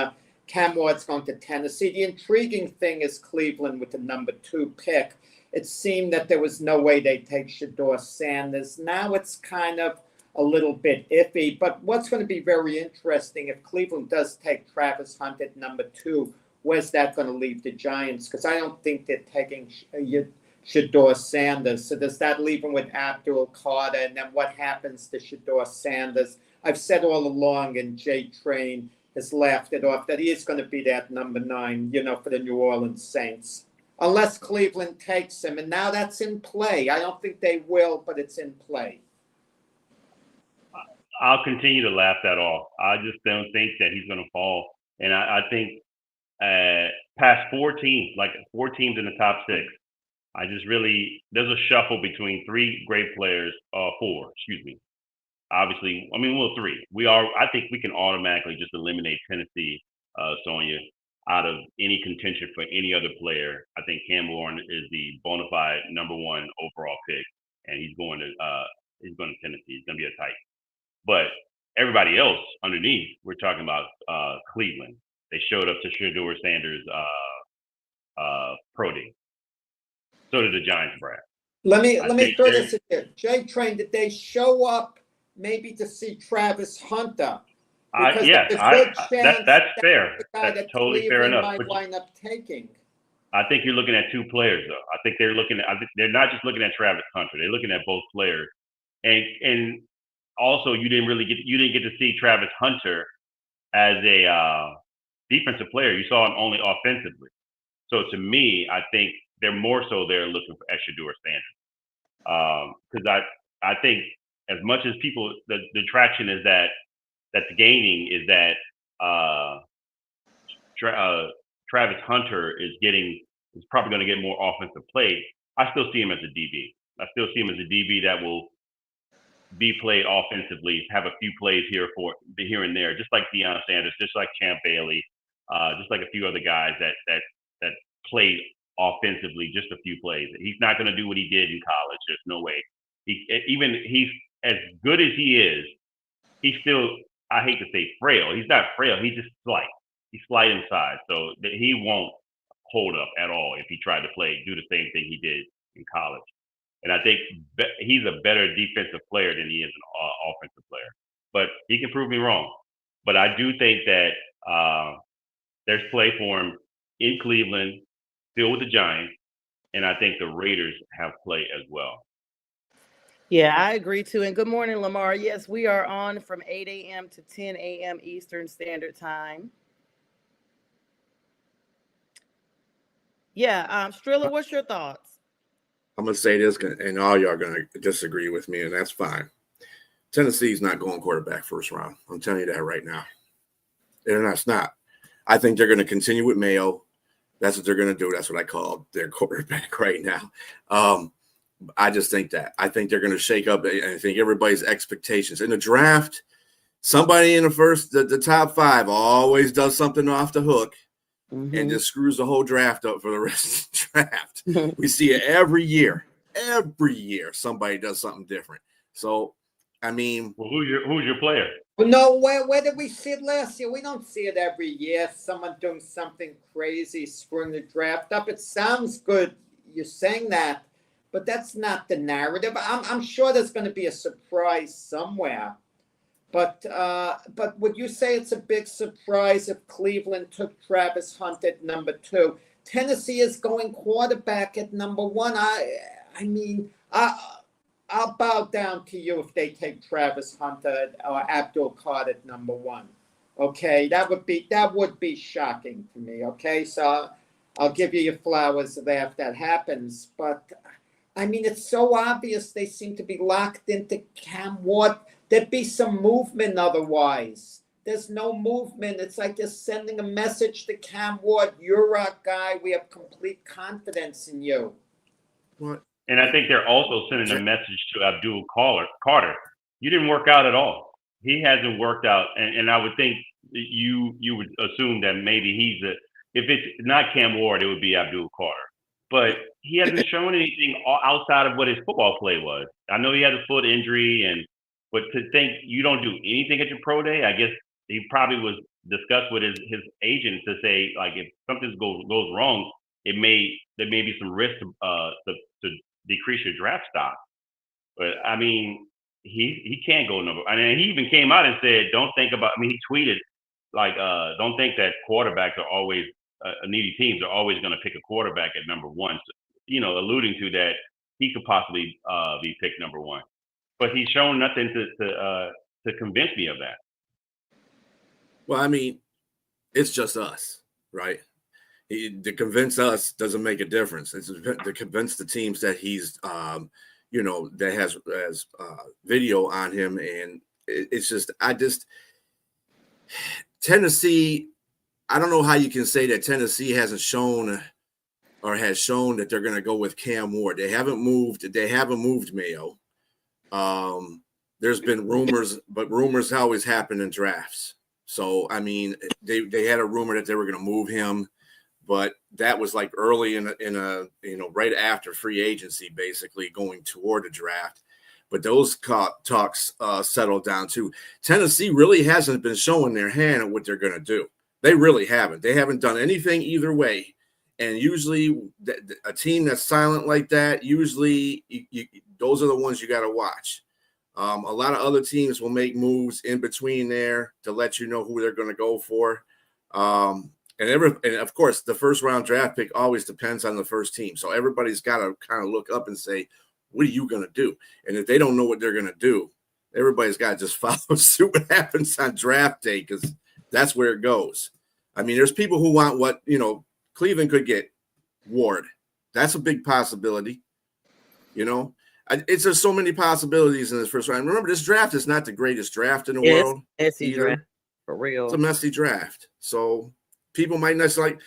Cam Ward's going to Tennessee. The intriguing thing is Cleveland with the number 2 pick. It seemed that there was no way they'd take Shedeur Sanders. Now it's kind of a little bit iffy. But what's going to be very interesting, if Cleveland does take Travis Hunt at number 2, where's that going to leave the Giants? Because I don't think they're taking Shedeur Sanders. So does that leave him with Abdul Carter? And then what happens to Shedeur Sanders? I've said all along, and Jay Train has laughed it off, that he is going to be that number 9, for the New Orleans Saints. Unless Cleveland takes him. And now that's in play. I don't think they will, but it's in play. I'll continue to laugh that off. I just don't think that he's going to fall. And I think past 4 teams, like 4 teams in the top 6, there's a shuffle between 3 great players, 4, excuse me. Obviously, 3. I think we can automatically just eliminate Tennessee, Sonja, out of any contention for any other player. I think Cam Warren is the bona fide number 1 overall pick, and he's going to Tennessee. He's going to be a Titan. But everybody else underneath, we're talking about Cleveland. They showed up to Shedeur Sanders' pro day. So did the Giants, Brad. Let me throw this in there. Jay Train, did they show up maybe to see Travis Hunter? Yes, that's fair. That's totally fair enough. Might wind up taking. I think you're looking at 2 players, though. I think they're not just looking at Travis Hunter. They're looking at both players, and also you didn't get to see Travis Hunter as a defensive player. You saw him only offensively. So to me, I think they're more so there looking for Shedeur Sanders, because I think as much as people the traction is that's gaining is that Travis Hunter is probably going to get more offensive play. I still see him as a DB. I still see him as a DB that will be played offensively, have a few plays here and there, just like Deion Sanders, just like Champ Bailey, just like a few other guys that played offensively, just a few plays. He's not going to do what he did in college. There's no way. He's as good as he is, he's still, I hate to say frail. He's not frail. He's just slight. He's slight in size. So he won't hold up at all if he tried to do the same thing he did in college. And I think he's a better defensive player than he is an offensive player. But he can prove me wrong. But I do think that there's play for him in Cleveland, still with the Giants. And I think the Raiders have play as well. Yeah, I agree too. And good morning, Lamar. Yes, we are on from 8 a.m. to 10 a.m. Eastern Standard Time. Yeah, Strilla, what's your thoughts? I'm going to say this, and all y'all are going to disagree with me, and that's fine. Tennessee's not going quarterback first round. I'm telling you that right now. And that's not. I think they're going to continue with Mayo. That's what they're going to do. That's what I call their quarterback right now. I just think that. I think they're going to shake up, I think, everybody's expectations. In the draft, somebody in the top 5 always does something off the hook and just screws the whole draft up for the rest of the draft. We see it every year. Every year, somebody does something different. So, I mean. Well, who's your player? No, where did we see it last year? We don't see it every year. Someone doing something crazy, screwing the draft up. It sounds good. You're saying that. But that's not the narrative. I'm sure there's going to be a surprise somewhere. But would you say it's a big surprise if Cleveland took Travis Hunt at number 2? Tennessee is going quarterback at number 1. I mean, I'll bow down to you if they take Travis Hunt or Abdul Carter at number 1. Okay, that would be shocking to me. Okay, so I'll give you your flowers there if that happens. But I mean, it's so obvious they seem to be locked into Cam Ward. There'd be some movement otherwise. There's no movement. It's like just sending a message to Cam Ward. You're our guy. We have complete confidence in you. What? And I think they're also sending a message to Abdul Carter. You didn't work out at all. He hasn't worked out. And I would think you would assume that maybe if it's not Cam Ward, it would be Abdul Carter. But he hasn't shown anything outside of what his football play was. I know he had a foot injury, but to think you don't do anything at your pro day, I guess he probably was discussed with his agent to say, like, if something goes wrong, there may be some risk to decrease your draft stock. But I mean, he can't go number. I mean, he even came out and said, "Don't think about." I mean, he tweeted like, "Don't think that quarterbacks are always needy teams are always going to pick a quarterback at number one." So, alluding to that he could possibly be picked number one. But he's shown nothing to convince me of that. Well, I mean, it's just us, right? To convince us doesn't make a difference. It's to convince the teams that he's, that has video on him, and it's just, Tennessee. I don't know how you can say that Tennessee hasn't shown or has shown that they're going to go with Cam Ward. They haven't moved Mayo. There's been rumors, but rumors always happen in drafts. So, I mean, they had a rumor that they were going to move him, but that was like early in a right after free agency, basically going toward the draft. But those talks settled down too. Tennessee really hasn't been showing their hand at what they're going to do. They really haven't. They haven't done anything either way. And usually a team that's silent like that, usually those are the ones you got to watch. A lot of other teams will make moves in between there to let you know who they're going to go for. And of course, the first round draft pick always depends on the first team. So everybody's got to kind of look up and say, what are you going to do? And if they don't know what they're going to do, everybody's got to just follow suit what happens on draft day, because that's where it goes. I mean, there's people who want what, Cleveland could get Ward. That's a big possibility. It's just so many possibilities in this first round. Remember, this draft is not the greatest draft in the world. Messy draft, for real. It's a messy draft. So people might not like,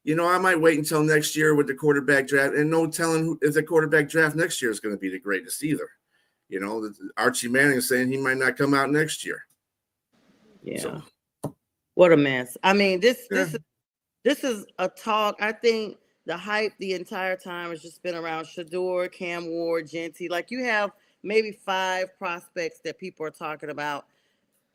I might wait until next year with the quarterback draft, and no telling if the quarterback draft next year is going to be the greatest either. Archie Manning is saying he might not come out next year. Yeah. So. What a mess. I mean, this is a talk. I think the hype the entire time has just been around Shador, Cam Ward, Genty. Like, you have maybe 5 prospects that people are talking about.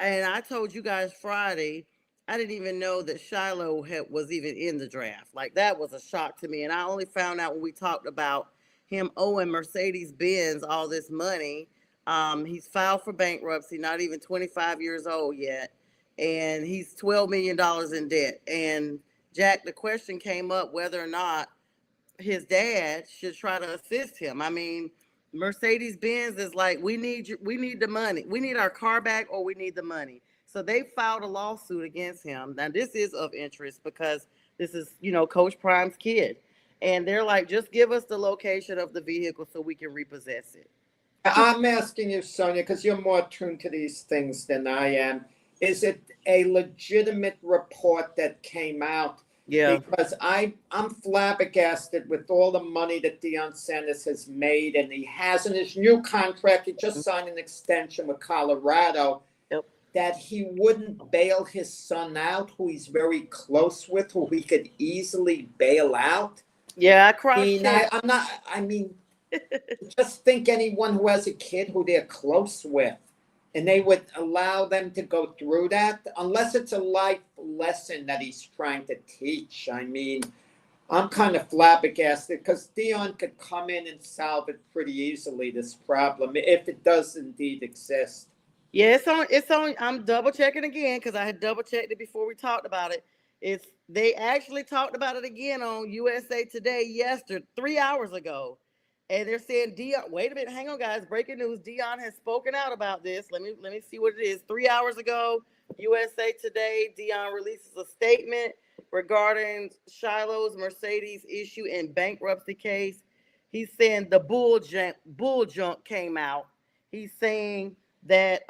And I told you guys Friday, I didn't even know that Shiloh was even in the draft. Like, that was a shock to me. And I only found out when we talked about him owing Mercedes-Benz all this money. He's filed for bankruptcy, not even 25 years old yet. And he's $12 million in debt. And Jack, the question came up whether or not his dad should try to assist him. I mean, Mercedes-Benz is like, we need the money. We need our car back, or we need the money. So they filed a lawsuit against him. Now, this is of interest because this is, Coach Prime's kid. And they're like, just give us the location of the vehicle so we can repossess it. I'm asking you, Sonja, because you're more tuned to these things than I am. Is it a legitimate report that came out? Yeah. Because I'm flabbergasted with all the money that Deion Sanders has made, and he has in his new contract. He just signed an extension with Colorado. Yep. That he wouldn't bail his son out, who he's very close with, who he could easily bail out. Yeah, I cried. Just think anyone who has a kid who they're close with, and they would allow them to go through that, unless it's a life lesson that he's trying to teach. I mean, I'm kind of flabbergasted because Deion could come in and solve it pretty easily, this problem, if it does indeed exist. Yeah, it's on. I'm double checking again because I had double checked it before we talked about it. They actually talked about it again on USA Today 3 hours ago. And they're saying Deion, wait a minute, hang on, guys. Breaking news. Deion has spoken out about this. Let me see what it is. 3 hours ago, USA Today, Deion releases a statement regarding Shiloh's Mercedes issue and bankruptcy case. He's saying the bull junk came out. He's saying that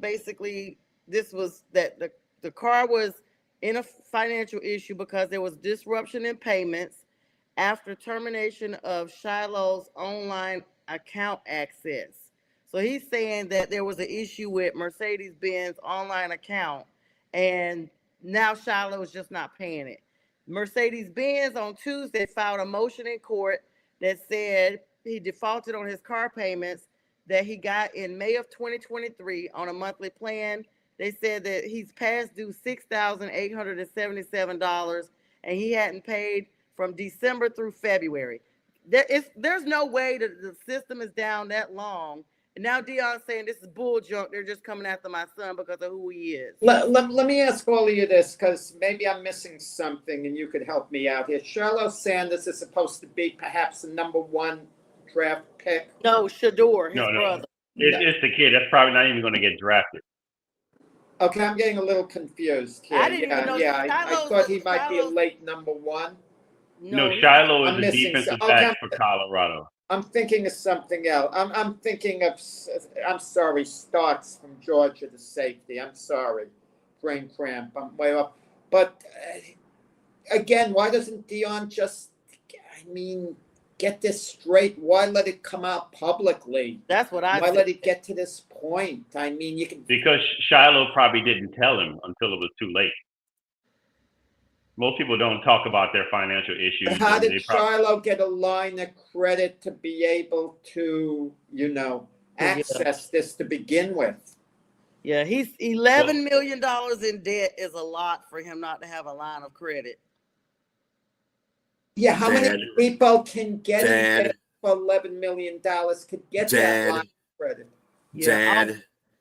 basically this was that the car was in a financial issue because there was disruption in payments after termination of Shiloh's online account access. So he's saying that there was an issue with Mercedes-Benz online account, and now Shiloh is just not paying it. Mercedes-Benz on Tuesday filed a motion in court that said he defaulted on his car payments that he got in May of 2023 on a monthly plan. They said that he's past due $6,877, and he hadn't paid from December through February. There's no way that the system is down that long. And now Dion's saying this is bull junk. They're just coming after my son because of who he is. Let me ask all of you this, because maybe I'm missing something and you could help me out here. Shiloh Sanders is supposed to be perhaps the number 1 draft pick. No, Shador, his brother. It's the kid. That's probably not even going to get drafted. Okay, I'm getting a little confused here. I didn't even know I thought he might be a late number 1. No, Shiloh is the defensive back for Colorado. I'm thinking of something else. I'm thinking of, I'm sorry, Starks from Georgia, the safety. I'm sorry. Brain cramp. I'm way off. But again, why doesn't Dion just, get this straight? Why let it come out publicly? That's what I Why let it get to this point? You can. Because Shiloh probably didn't tell him until it was too late. Most people don't talk about their financial issues. But how did Shiloh get a line of credit to be able to, access this to begin with? Yeah, he's $11 million in debt is a lot for him not to have a line of credit. Yeah, how many people can get it for $11 million could get that line of credit? Yeah,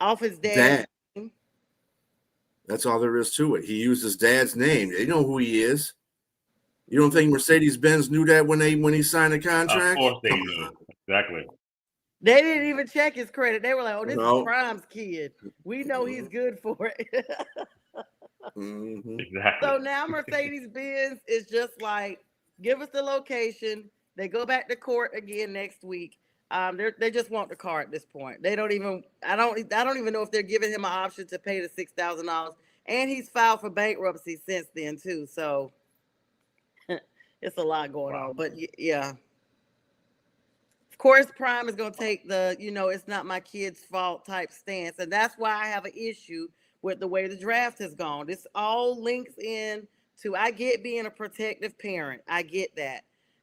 off his dad. That's all there is to it. He used his dad's name. They know who he is. You don't think Mercedes-Benz knew that when he signed the contract? Of course they knew. Exactly. They didn't even check his credit. They were like, "Oh, this is Prime's kid. We know he's good for it." Exactly. So now Mercedes-Benz is just like, give us the location. They go back to court again next week. They just want the car at this point. They don't even. I don't even know if they're giving him an option to pay the $6,000. And he's filed for bankruptcy since then too. So it's a lot going on. But yeah, of course, Prime is going to take the it's not my kid's fault type stance, and that's why I have an issue with the way the draft has gone. This all links in to I get being a protective parent. I get that.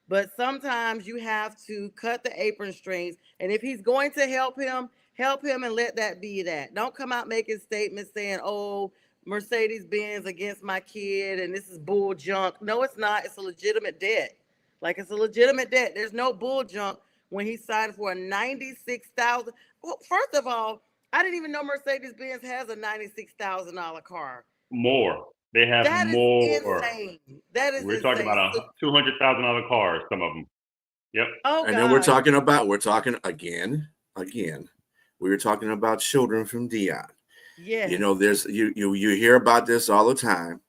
But sometimes you have to cut the apron strings. And if he's going to help him and let that be that. Don't come out making statements saying, oh, Mercedes-Benz against my kid and this is bull junk. No, it's not. It's a legitimate debt. It's a legitimate debt. There's no bull junk when he signed for a $96,000. Well, first of all, I didn't even know Mercedes-Benz has a $96,000 car. More. They have that more. Insane. That is We're insane. talking about $200,000 cars, some of them. Yep. Oh, and God. then we're talking again. We were talking about children from Dion. Yeah. There's you hear about this all the time.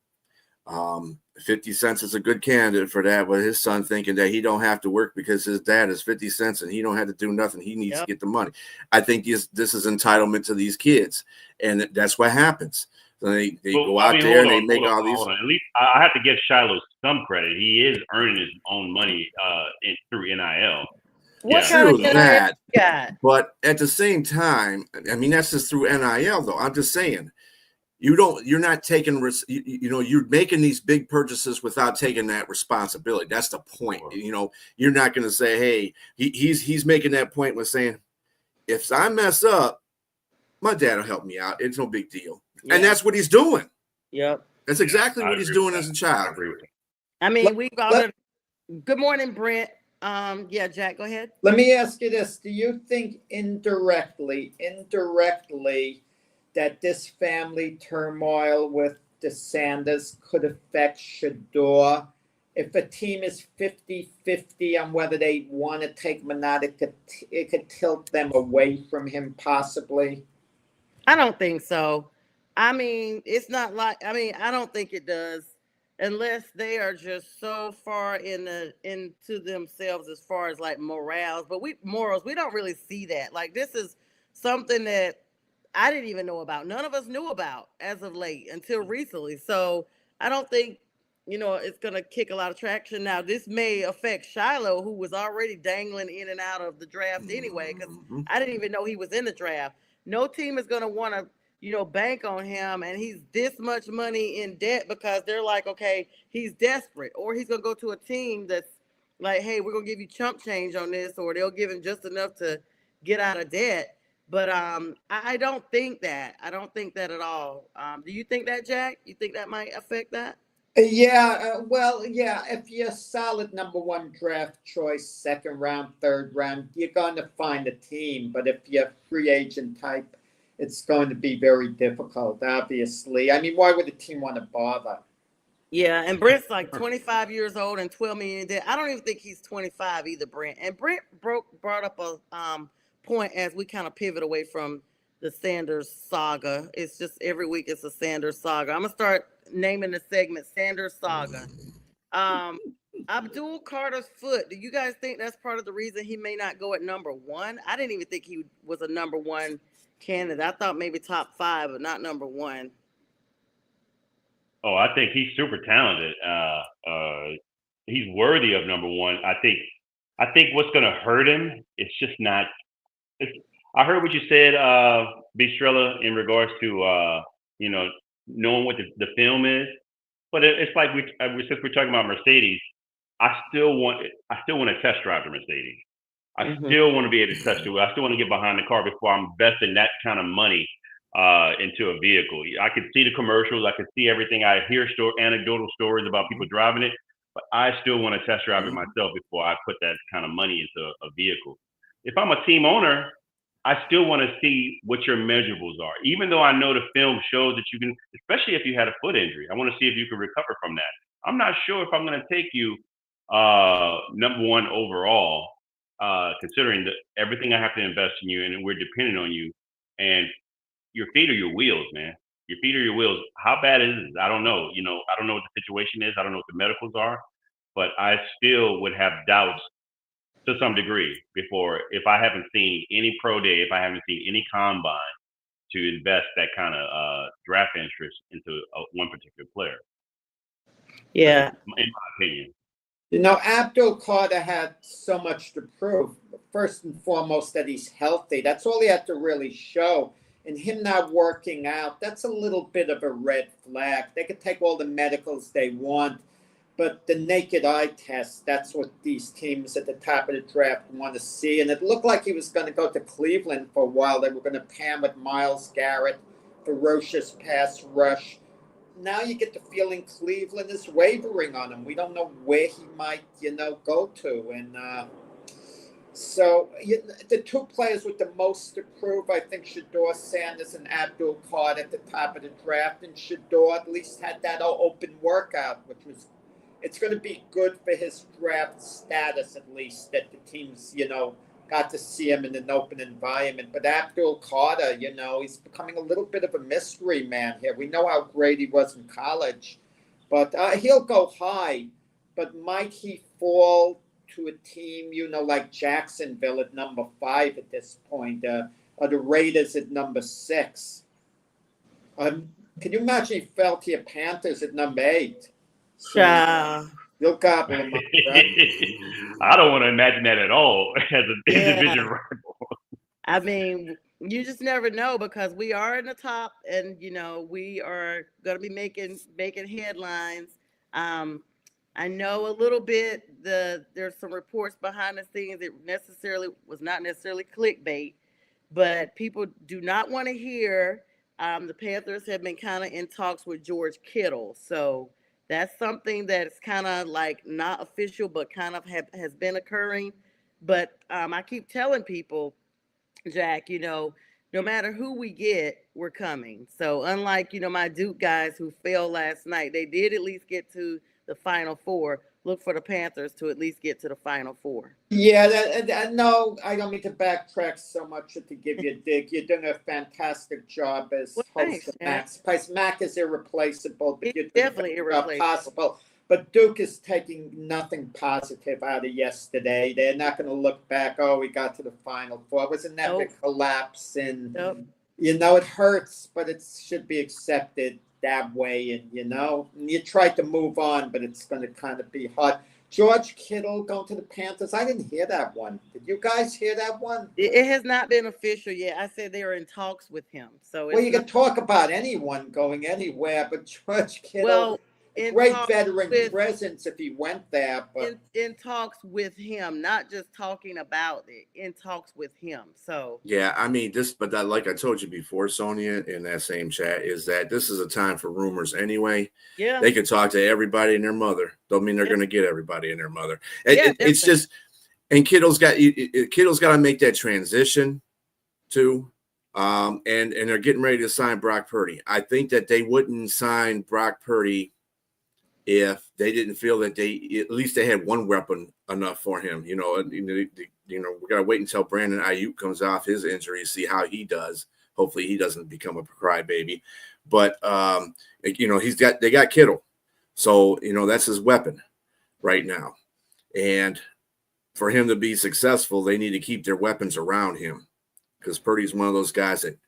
50 Cent is a good candidate for that, but his son thinking that he don't have to work because his dad is 50 cents and he don't have to do nothing. He needs to get the money. I think this is entitlement to these kids, and that's what happens. So they go out there and they make all these. At least I have to give Shiloh some credit. He is earning his own money through NIL. What kind of that? But at the same time, that's just through NIL though. I'm just saying, you're not taking you're making these big purchases without taking that responsibility. That's the point. You're not going to say, hey, he's making that point with saying, if I mess up, my dad will help me out. It's no big deal. Yeah. And that's what he's doing. Yep. That's exactly what he's doing as a child. Good morning, Brent. Jack, go ahead. Let me ask you this. Do you think indirectly, that this family turmoil with the Sanders could affect Shador? If a team is 50-50 on whether they want to take him or not, it could tilt them away from him possibly? I don't think so. It's not like, I don't think it does. unless they are just so far into themselves as far as like morals. We don't really see that. Like this is something that I didn't even know about. None of us knew about as of late until recently. So I don't think it's gonna kick a lot of traction. Now this may affect Shiloh, who was already dangling in and out of the draft anyway, because I didn't even know he was in the draft. No team is gonna want to bank on him, and he's this much money in debt because they're like, okay, he's desperate, or he's gonna go to a team that's like, hey, we're gonna give you chump change on this, or they'll give him just enough to get out of debt. But I don't think that. I don't think that at all. Do you think that, Jack? You think that might affect that? Yeah, well, yeah, if you're a solid number one draft choice, second round, third round, you're going to find a team. But if you're free agent type, it's going to be very difficult, obviously. I mean, why would a team want to bother? Yeah, and Brent's like 25 years old and 12 million in debt. I don't even think he's 25 either, Brent. And Brent brought up a point as we kind of pivot away from the Sanders saga. It's just every week it's a Sanders saga. I'm gonna start naming the segment Sanders saga. Abdul Carter's foot. Do you guys think that's part of the reason he may not go at number one? I didn't even think he was a number one candidate. I thought maybe top five, but not number one. Oh, I think he's super talented. He's worthy of number one. I think what's going to hurt him, it's just not. I heard what you said, Bistrella, in regards to knowing what the film is, but it's like since we're talking about Mercedes, I still want to test drive the Mercedes. I still want to be able to touch the wheel. I still want to get behind the car before I'm investing that kind of money into a vehicle. I can see the commercials. I can see everything. I hear anecdotal stories about people driving it, but I still want to test drive it myself before I put that kind of money into a vehicle. If I'm a team owner, I still want to see what your measurables are. Even though I know the film shows that you can, especially if you had a foot injury, I want to see if you can recover from that. I'm not sure if I'm going to take you number one overall, considering everything I have to invest in you and we're dependent on you. And your feet are your wheels, man. Your feet are your wheels. How bad is it? I don't know. I don't know what the situation is. I don't know what the medicals are, but I still would have doubts to some degree before, if I haven't seen any pro day, if I haven't seen any combine, to invest that kind of draft interest into one particular player. Yeah. In my opinion. Abdul Carter had so much to prove. First and foremost, that he's healthy. That's all he had to really show. And him not working out, that's a little bit of a red flag. They could take all the medicals they want, but the naked eye test, that's what these teams at the top of the draft want to see. And it looked like he was going to go to Cleveland for a while. They were going to pay him with Myles Garrett, ferocious pass rush. Now you get the feeling Cleveland is wavering on him. We don't know where he might, go to. And so the two players with the most to prove, I think, Shedeur Sanders and Abdul Carter at the top of the draft. And Shedeur at least had that open workout, it's going to be good for his draft status, at least, that the teams, got to see him in an open environment. But Abdul Carter, he's becoming a little bit of a mystery man here. We know how great he was in college, but he'll go high. But might he fall to a team, like Jacksonville at number 5 at this point, or the Raiders at number 6? Can you imagine he fell to your Panthers at number 8? So, you'll gobble him up, right? I don't want to imagine that at all as a division rival. I mean, you just never know, because we are in the top, and we are going to be making headlines. I know a little bit. There's some reports behind the scenes that was not necessarily clickbait, but people do not want to hear. The Panthers have been kind of in talks with George Kittle, so that's something that's kind of like not official, but kind of has been occurring. But I keep telling people, Jack, no matter who we get, we're coming. So unlike, my Duke guys who fell last night, they did at least get to the Final Four. look for the Panthers to at least get to the Final Four. Yeah, no, I don't mean to backtrack so much to give you a dig. You're doing a fantastic job as host of Mac's Place. Mac is irreplaceable, but you're definitely irreplaceable. Possible. But Duke is taking nothing positive out of yesterday. They're not going to look back. Oh, we got to the Final Four. It was an epic collapse, and it hurts, but it should be accepted that way. And you try to move on, but it's going to kind of be hard. George Kittle going to the Panthers. I didn't hear that one. Did you guys hear that one? It has not been official yet. I said they are in talks with him. So you can talk about anyone going anywhere, but George Kittle. Great veteran presence if he went there, but in talks with him, not just talking about it, in talks with him. So yeah, I mean but like I told you before, Sonja, in that same chat, is that this is a time for rumors anyway. Yeah, they can talk to everybody and their mother. Don't mean they're going to get everybody and their mother. It's just, and Kittle's got to make that transition too. And they're getting ready to sign Brock Purdy. I think that they wouldn't sign Brock Purdy if they didn't feel that at least they had one weapon enough for him. We got to wait until Brandon Ayuk comes off his injury, see how he does. Hopefully he doesn't become a crybaby. But they got Kittle. So, that's his weapon right now. And for him to be successful, they need to keep their weapons around him, because Purdy's one of those guys that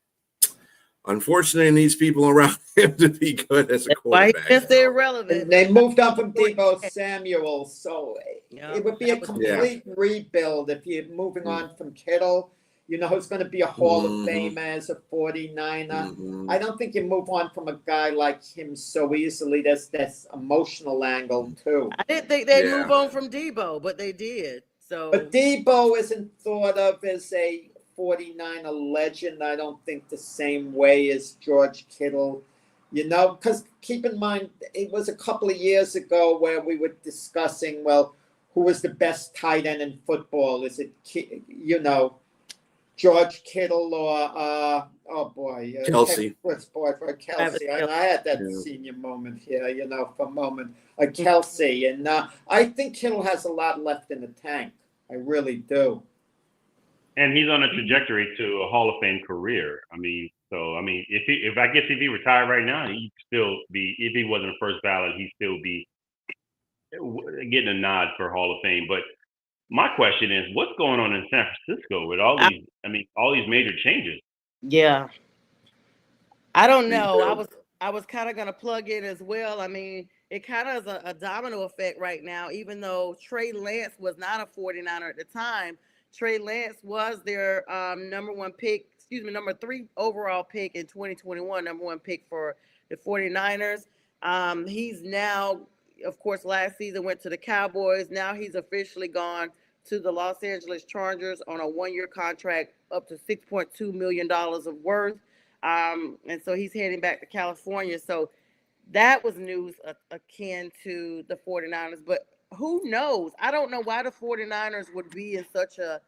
unfortunately needs people around him to be good as a quarterback. Yes, they're irrelevant. And they moved on from Deebo Samuel, so it would be a complete rebuild if you're moving on from Kittle. Who's going to be a Hall of Famer as a 49er. I don't think you move on from a guy like him so easily. There's this emotional angle, too. I didn't think they'd move on from Deebo, but they did. But Deebo isn't thought of as a 49er legend, I don't think, the same way as George Kittle, because keep in mind, it was a couple of years ago where we were discussing, who was the best tight end in football? Is it, George Kittle or, Kelsey. Kelsey. I had that senior moment here, for a moment. Kelsey. And I think Kittle has a lot left in the tank. I really do. And he's on a trajectory to a Hall of Fame career. If he retired right now, he'd still be, if he wasn't first ballot, he'd still be getting a nod for Hall of Fame. But my question is, what's going on in San Francisco with all these major changes? Yeah. I don't know. I was kind of going to plug in as well. It kind of is a domino effect right now, even though Trey Lance was not a 49er at the time. Trey Lance was their number 3 overall pick in 2021, number 1 pick for the 49ers. He's now, of course, last season went to the Cowboys. Now he's officially gone to the Los Angeles Chargers on a 1-year contract up to $6.2 million of worth. And so he's heading back to California. So that was news akin to the 49ers. But who knows? I don't know why the 49ers would be in such a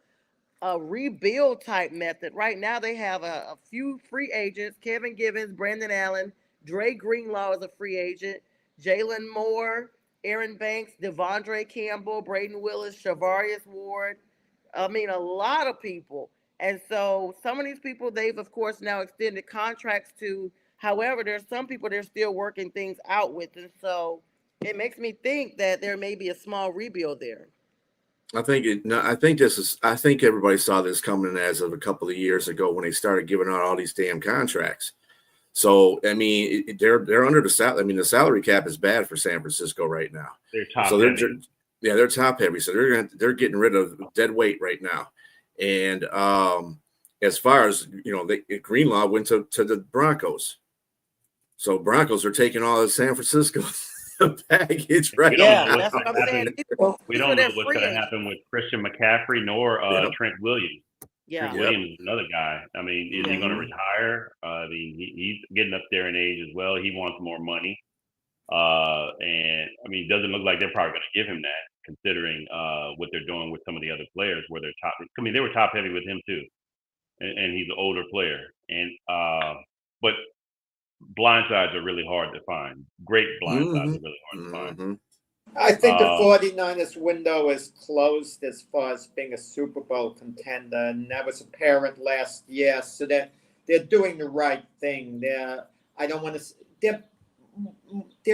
rebuild type method. Right now they have a few free agents: Kevin Givens, Brandon Allen, Dre Greenlaw is a free agent, Jalen Moore, Aaron Banks, Devondre Campbell, Braden Willis, Shavarius Ward. A lot of people. And so some of these people they've, of course, now extended contracts to. However, there's some people they're still working things out with. And so it makes me think that there may be a small rebuild there. I think everybody saw this coming as of a couple of years ago when they started giving out all these damn contracts. So, they're under the salary. The salary cap is bad for San Francisco right now. They're top heavy. They're top heavy. So they're getting rid of dead weight right now. And as far as, Greenlaw went to the Broncos. So Broncos are taking all of San Francisco package right now. That's what I'm saying. We don't know what's going to happen with Christian McCaffrey nor Trent Williams. Yeah. Trent Williams is another guy. Is he going to retire? He's getting up there in age as well. He wants more money. It doesn't look like they're probably going to give him that, considering what they're doing with some of the other players where they're top. They were top heavy with him too. And he's an older player. But blind sides are really hard to find. Great blind sides are really hard to find. I think the 49ers window is closed as far as being a Super Bowl contender, and that was apparent last year. So they're doing the right thing. They're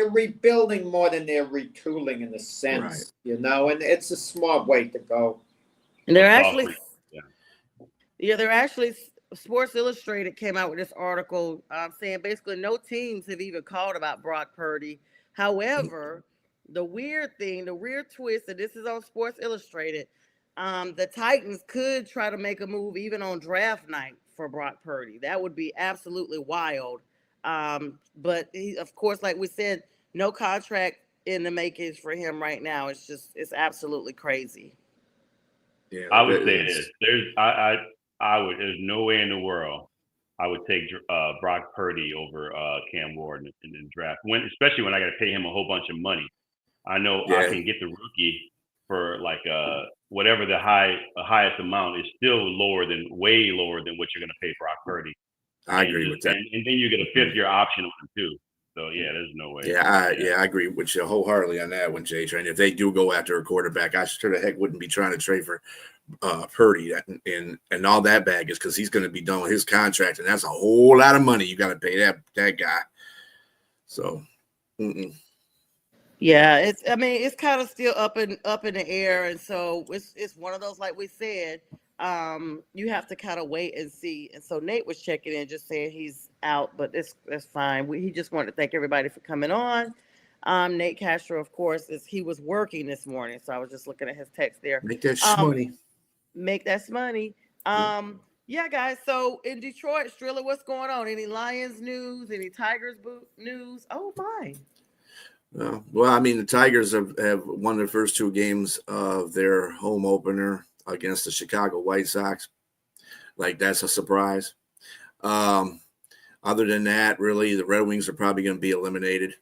rebuilding more than they're retooling in a sense, and it's a smart way to go. And they're actually Sports Illustrated came out with this article saying basically no teams have even called about Brock Purdy. However, the weird twist, and this is on Sports Illustrated, the Titans could try to make a move even on draft night for Brock Purdy. That would be absolutely wild. But he, of course, like we said, no contract in the makings for him right now. It's absolutely crazy. Yeah, I would say this. There's no way in the world I would take Brock Purdy over Cam Ward in the draft. Especially when I got to pay him a whole bunch of money. I know I can get the rookie for like whatever the highest amount is still way lower than what you're going to pay Brock Purdy. I agree with that. And then you get a 5th-year option on him too. So there's no way. I agree with you wholeheartedly on that one, Jay. And if they do go after a quarterback, I sure the heck wouldn't be trying to trade for Purdy and all that baggage, because he's going to be done with his contract, and that's a whole lot of money you got to pay that guy. So, yeah, it's kind of still up in the air, and so it's one of those, like we said, you have to kind of wait and see. And so Nate was checking in, just saying he's out, but that's fine. He just wanted to thank everybody for coming on. Nate Castro, of course, he was working this morning, so I was just looking at his text there. Make that money. Make that money. Yeah, guys. So in Detroit, Trilla, what's going on? Any Lions news? Any Tigers news? Oh my. Well, I mean, the Tigers have won their first 2 games of their home opener against the Chicago White Sox. Like, that's a surprise. Other than that, really, the Red Wings are probably going to be eliminated.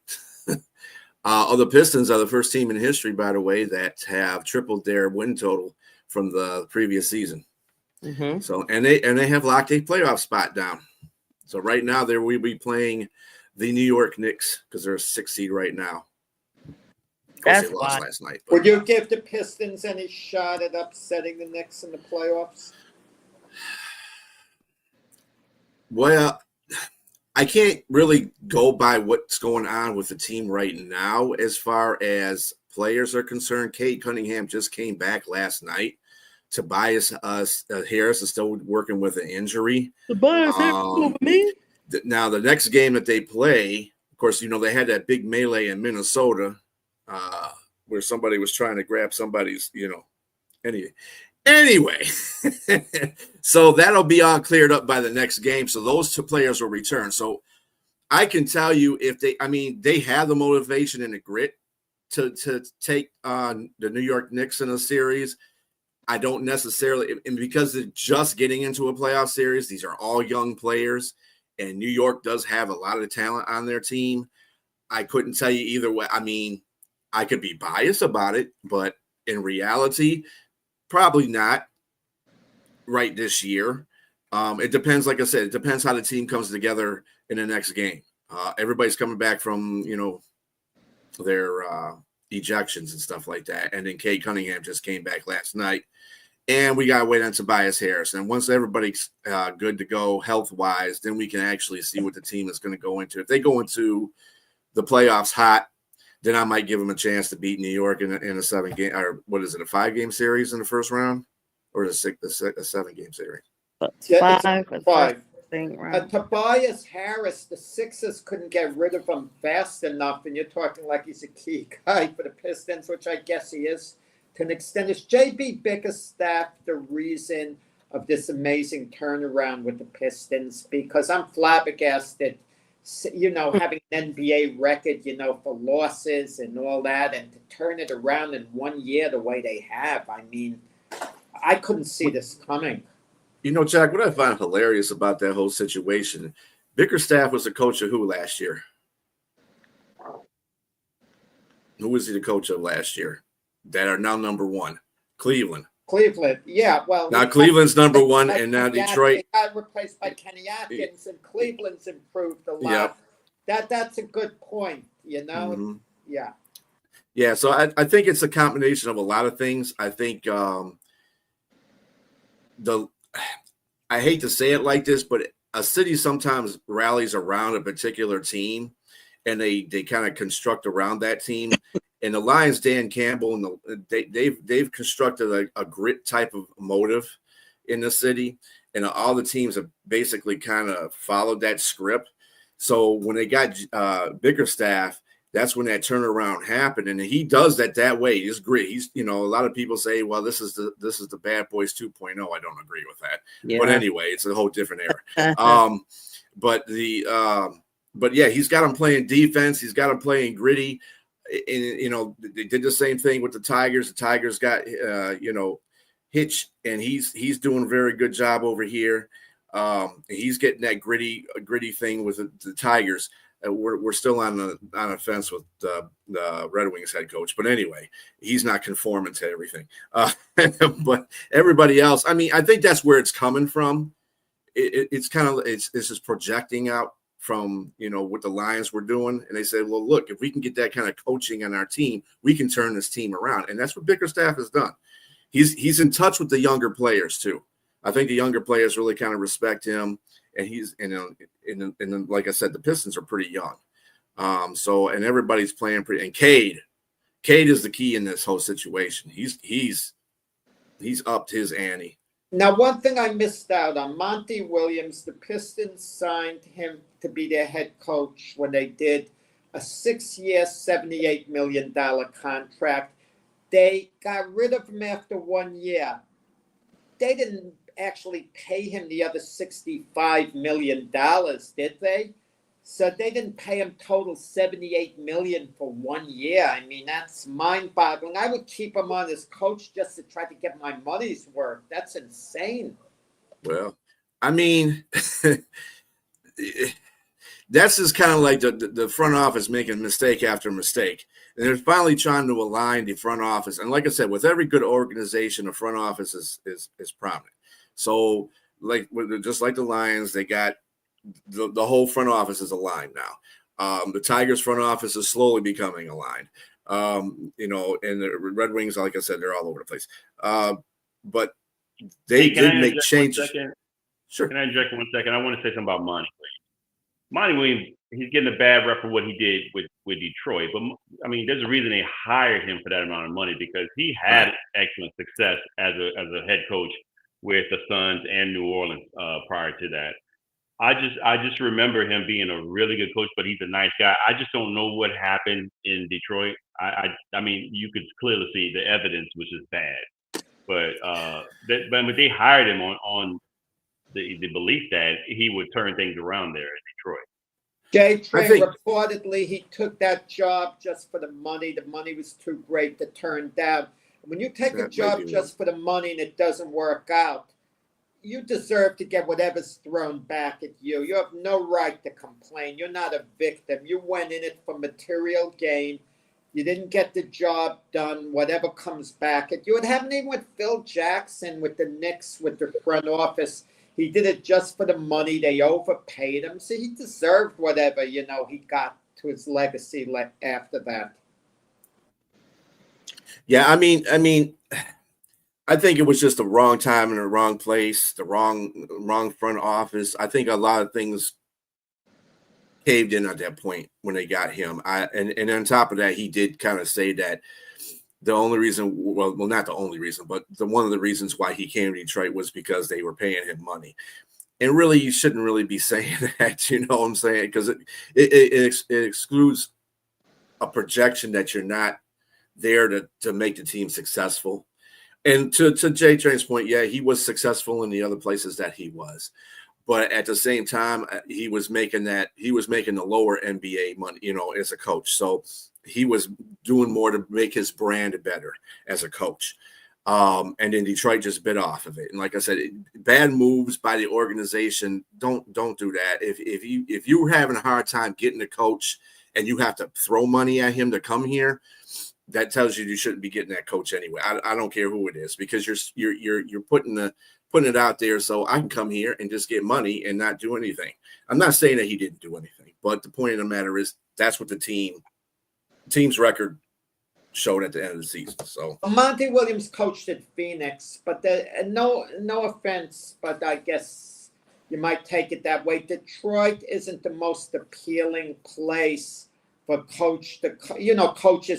The Pistons are the first team in history, by the way, that have tripled their win total from the previous season. Mm-hmm. So, and they have locked a playoff spot down. So right now, they will be playing the New York Knicks because they're a 6th seed right now. That's they lost last night. Would you give the Pistons any shot at upsetting the Knicks in the playoffs? Well, I can't really go by what's going on with the team right now as far as players are concerned. Kate Cunningham just came back last night. Tobias Harris is still working with an injury. Tobias Harris me. Now, the next game that they play, of course, they had that big melee in Minnesota where somebody was trying to grab somebody's, Anyway, so that'll be all cleared up by the next game. So those 2 players will return. So I can tell you they have the motivation and the grit to take on the New York Knicks in a series. I don't necessarily, and because they're just getting into a playoff series, these are all young players, and New York does have a lot of talent on their team. I couldn't tell you either way. I mean, I could be biased about it, but in reality, probably not right this year. It depends, like I said, it depends how the team comes together in the next game. Everybody's coming back from, their ejections and stuff like that. And then Kate Cunningham just came back last night. And we got to wait on Tobias Harris. And once everybody's good to go health-wise, then we can actually see what the team is going to go into. If they go into the playoffs hot, then I might give them a chance to beat New York in a 7-game, or what is it, a 5-game series in the first round? Or is it a 7-game series? 5. Tobias Harris, the Sixers couldn't get rid of him fast enough, and you're talking like he's a key guy for the Pistons, which I guess he is to an extent. Is J.B. Bickerstaff the reason of this amazing turnaround with the Pistons? Because I'm flabbergasted, having an NBA record, for losses and all that, and to turn it around in 1 year the way they have. I mean, I couldn't see this coming. Jack, what I find hilarious about that whole situation, Bickerstaff was the coach of who last year? Who was he the coach of last year? That are now number 1? Cleveland. Yeah. Well, now Cleveland's number 1, and now Detroit. They got replaced by Kenny Atkins, and Cleveland's improved a lot. Yep. That's a good point. Mm-hmm. Yeah. Yeah, so I think it's a combination of a lot of things. I think I hate to say it like this, but a city sometimes rallies around a particular team, and they kind of construct around that team. And the Lions, Dan Campbell, and they've constructed a grit type of motive in the city, and all the teams have basically kind of followed that script. So when they got Bickerstaff, that's when that turnaround happened, and he does that way. He's grit. He's, a lot of people say, well, this is the Bad Boys 2.0. I don't agree with that, but anyway, it's a whole different era. But yeah, he's got him playing defense. He's got him playing gritty. And they did the same thing with the Tigers. The Tigers got Hitch, and he's doing a very good job over here. He's getting that gritty thing with the Tigers. We're still on a fence with the Red Wings head coach, but anyway, he's not conforming to everything. But everybody else, I mean, I think that's where it's coming from. It's just projecting out from what the Lions were doing, and they said, well, look, if we can get that kind of coaching on our team, we can turn this team around, and that's what Bickerstaff has done. He's in touch with the younger players too. I think the younger players really kind of respect him. And he's, and like I said, the Pistons are pretty young. And everybody's playing pretty. And Cade is the key in this whole situation. He's upped his ante. Now, one thing I missed out on, Monty Williams, the Pistons signed him to be their head coach when they did a 6-year, $78 million contract. They got rid of him after 1 year. They didn't actually pay him the other $65 million, did they? So they didn't pay him total $78 million for 1 year. I mean, that's mind-boggling. I would keep him on as coach just to try to get my money's worth. That's insane. Well, I mean, that's just kind of like the front office making mistake after mistake. And they're finally trying to align the front office. And like I said, with every good organization, the front office is prominent. So, just like the Lions, they got the whole front office is aligned now. The Tigers front office is slowly becoming aligned. And the Red Wings, like I said, they're all over the place. But they did make changes. Sure. Can I interject for 1 second? I want to say something about Monty Williams. Monty Williams, he's getting a bad rep for what he did with Detroit. But, I mean, there's a reason they hired him for that amount of money, because he had excellent success as a head coach with the Suns and New Orleans prior to that. I just remember him being a really good coach, but he's a nice guy. I just don't know what happened in Detroit. I mean, you could clearly see the evidence, which is bad. But they hired him on the belief that he would turn things around there in Detroit. J-Train, reportedly, he took that job just for the money. The money was too great to turn down. When you take a job just for the money and it doesn't work out, you deserve to get whatever's thrown back at you. You have no right to complain. You're not a victim. You went in it for material gain. You didn't get the job done. Whatever comes back at you. It happened even with Phil Jackson with the Knicks, with the front office. He did it just for the money. They overpaid him. So he deserved whatever, he got to his legacy after that. Yeah, I mean, I think it was just the wrong time in the wrong place, the wrong front office. I think a lot of things caved in at that point when they got him. And on top of that, he did kind of say that the only reason, well, not the only reason, but one of the reasons why he came to Detroit was because they were paying him money. And really, you shouldn't really be saying that, you know what I'm saying? Because it excludes a projection that you're not there to make the team successful. And to Jay Train's point, yeah, he was successful in the other places that he was. But at the same time, he was making the lower NBA money, as a coach. So he was doing more to make his brand better as a coach. And then Detroit just bit off of it. And like I said, bad moves by the organization, don't do that. If you're having a hard time getting a coach and you have to throw money at him to come here, that tells you shouldn't be getting that coach anyway. I don't care who it is, because you're putting it out there so I can come here and just get money and not do anything. I'm not saying that he didn't do anything, but the point of the matter is that's what the team's record showed at the end of the season. So Monty Williams coached at Phoenix, but no offense, but I guess you might take it that way. Detroit isn't the most appealing place for coaches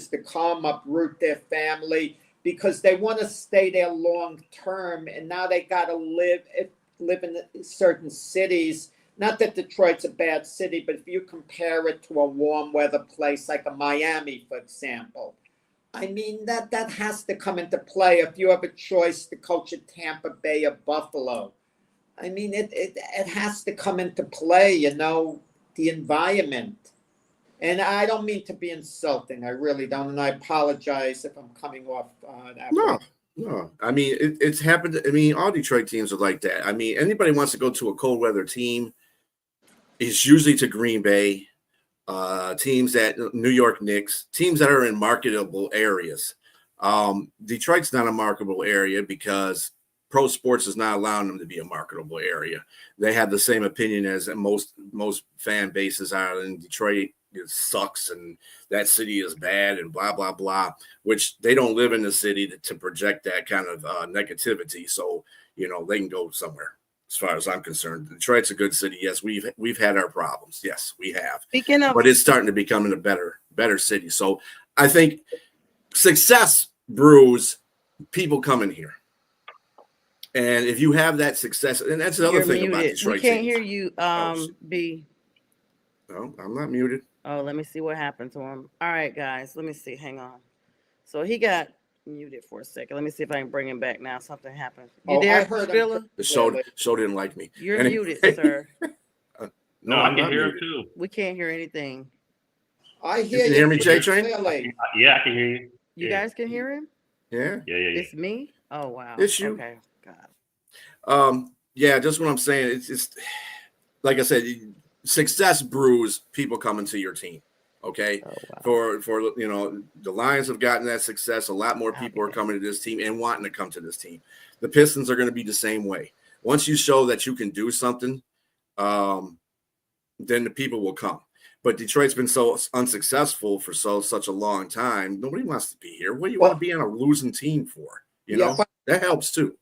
to come uproot their family because they want to stay there long term, and now they got to live in certain cities. Not that Detroit's a bad city, but if you compare it to a warm weather place like a Miami, for example, I mean, that has to come into play if you have a choice to coach at Tampa Bay or Buffalo. I mean, it has to come into play, the environment. And I don't mean to be insulting. I really don't. And I apologize if I'm coming off that way. No. I mean, it's happened. I mean, all Detroit teams are like that. I mean, anybody wants to go to a cold weather team, it's usually to Green Bay, teams that New York Knicks, teams that are in marketable areas. Detroit's not a marketable area because pro sports is not allowing them to be a marketable area. They have the same opinion as most fan bases are in Detroit. It sucks and that city is bad and blah, blah, blah, which they don't live in the city to project that kind of negativity. So, they can go somewhere. As far as I'm concerned, Detroit's a good city. Yes, we've had our problems. Yes, we have. But it's starting to become a better city. So I think success brews people coming here. And if you have that success, and that's the other thing about Detroit. We can't hear you, B. No, I'm not muted. Oh, let me see what happened to him. All right, guys, let me see. Hang on. So he got muted for a second. Let me see if I can bring him back now. Something happened. You there, Spiller? The show didn't like me. You're muted, sir. No, I can hear him too. We can't hear anything. I hear you. Can you hear me, J Train? Yeah, I can hear you. You guys can hear him? Yeah. It's me? Oh, wow. It's you. Okay. God. Yeah, just what I'm saying. It's just, like I said, success brews people coming to your team. Okay. Oh, wow. For the Lions have gotten that success. A lot more people are coming to this team and wanting to come to this team. The Pistons are going to be the same way. Once you show that you can do something, then the people will come. But Detroit's been so unsuccessful for such a long time. Nobody wants to be here. What do you want to be on a losing team for? That helps too.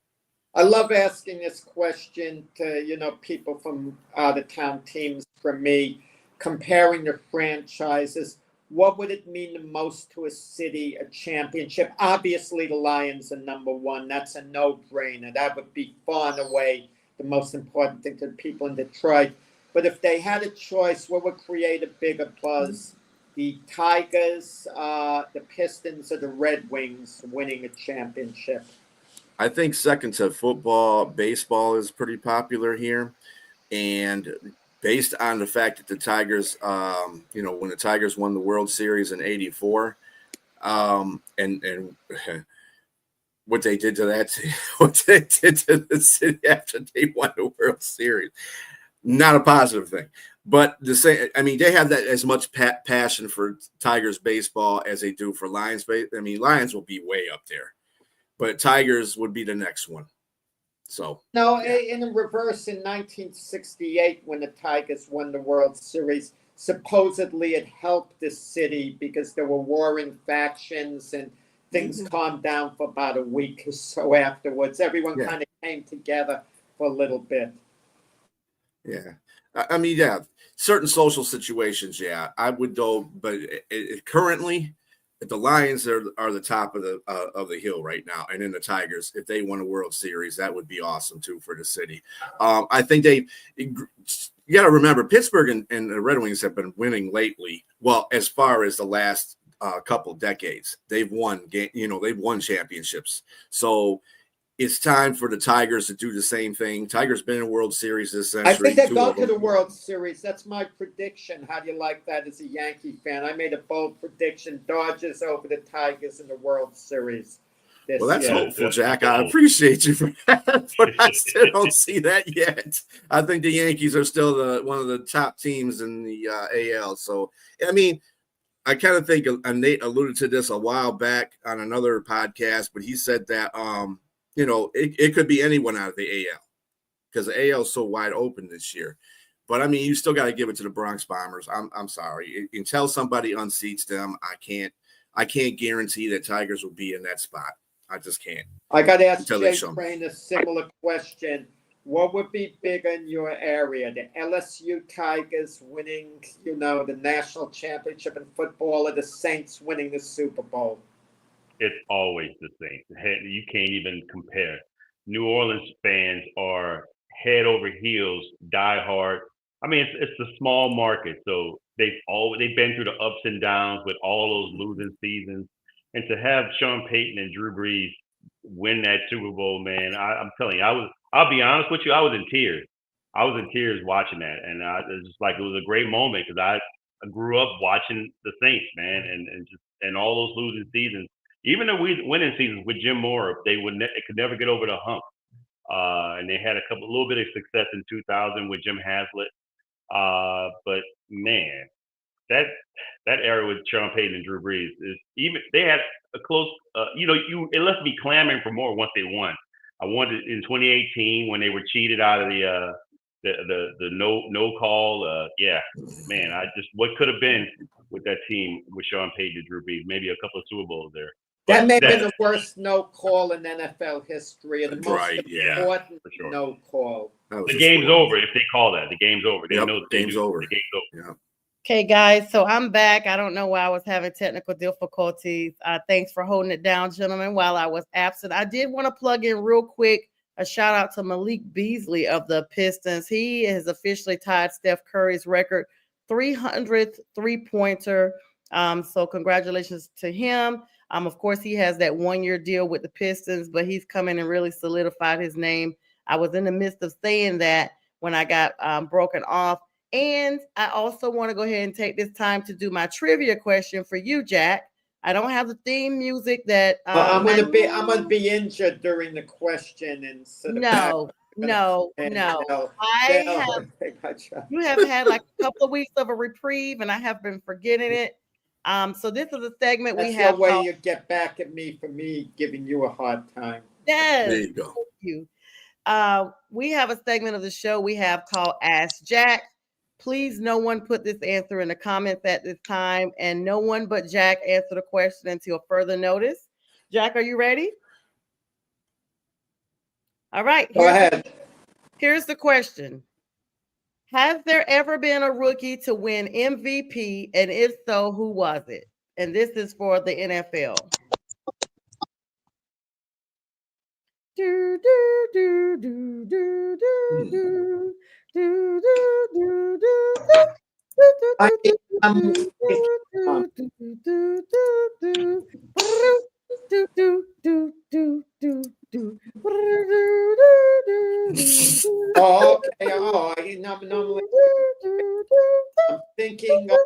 I love asking this question to, people from out-of-town teams. For me, comparing the franchises, what would it mean the most to a city, a championship? Obviously, the Lions are number one. That's a no-brainer. That would be far and away the most important thing to the people in Detroit. But if they had a choice, what would create a bigger buzz? The Tigers, the Pistons, or the Red Wings winning a championship? I think second to football, baseball is pretty popular here. And based on the fact that the Tigers, when the Tigers won the World Series in '84, and what they did to what they did to the city after they won the World Series, not a positive thing. But they have that as much passion for Tigers baseball as they do for Lions. Lions will be way up there, but Tigers would be the next one. So in the reverse, in 1968, when the Tigers won the World Series, supposedly it helped the city because there were warring factions and things calmed down for about a week or so afterwards. Everyone kind of came together for a little bit. Yeah. Certain social situations, I would go, but currently the Lions are the top of the hill right now, and then the Tigers, if they won a World Series, that would be awesome too for the city. I think you got to remember Pittsburgh and the Red Wings have been winning lately. Well, as far as the last couple decades, they've won championships. So it's time for the Tigers to do the same thing. Tigers been in a World Series this century. I think they go to the World Series. That's my prediction. How do you like that as a Yankee fan? I made a bold prediction. Dodgers over the Tigers in the World Series. Well, that's hopeful, Jack. I appreciate you for that, but I still don't see that yet. I think the Yankees are still one of the top teams in the AL. So, I kind of think Nate alluded to this a while back on another podcast, but he said that it could be anyone out of the AL because the AL is so wide open this year. But you still got to give it to the Bronx Bombers. I'm sorry. Until somebody unseats them, I can't I can't guarantee that Tigers will be in that spot. I just can't. I got to ask Until they Jay show me. Crane a similar question. What would be bigger in your area? The LSU Tigers winning, the national championship in football, or the Saints winning the Super Bowl? It's always the same. You can't even compare. New Orleans fans are head over heels, die hard. I mean, it's a small market, so they've been through the ups and downs with all those losing seasons, and to have Sean Payton and Drew Brees win that Super Bowl, man, I'm telling you, I'll be honest with you, I was in tears. I was in tears watching that, and it was just like it was a great moment because I grew up watching the Saints, man, and all those losing seasons. Even the winning seasons with Jim Moore, they could never get over the hump. And they had a little bit of success in 2000 with Jim Haslett. But man, that era with Sean Payton and Drew Brees they had a close. It left me clamoring for more once they won. I wanted in 2018 when they were cheated out of the no call. Yeah, man, what could have been with that team with Sean Payton and Drew Brees? Maybe a couple of Super Bowls there. That may have been the worst no call in NFL history, and the most important no call. The game's over if they call that. The game's over. They know the game's over. The game's over. Yeah. Okay, guys, so I'm back. I don't know why I was having technical difficulties. Thanks for holding it down, gentlemen, while I was absent. I did want to plug in real quick a shout out to Malik Beasley of the Pistons. He has officially tied Steph Curry's record 300th three-pointer. So congratulations to him. Of course, he has that 1-year deal with the Pistons, but he's come in and really solidified his name. I was in the midst of saying that when I got broken off. And I also want to go ahead and take this time to do my trivia question for you, Jack. I don't have the theme music that I'm gonna be injured during the question instead of No. You have had like a couple of weeks of a reprieve, and I have been forgetting it. So this is a segment we have. That's the way you get back at me for me giving you a hard time. Yes. There you go. Thank you. We have a segment of the show we have called Ask Jack. Please, no one put this answer in the comments at this time, and no one but Jack answer the question until further notice. Jack, are you ready? All right. Go ahead. Here's the question. Has there ever been a rookie to win MVP? And if so, who was it? And this is for the NFL. Oh, okay. Oh, normally I'm thinking of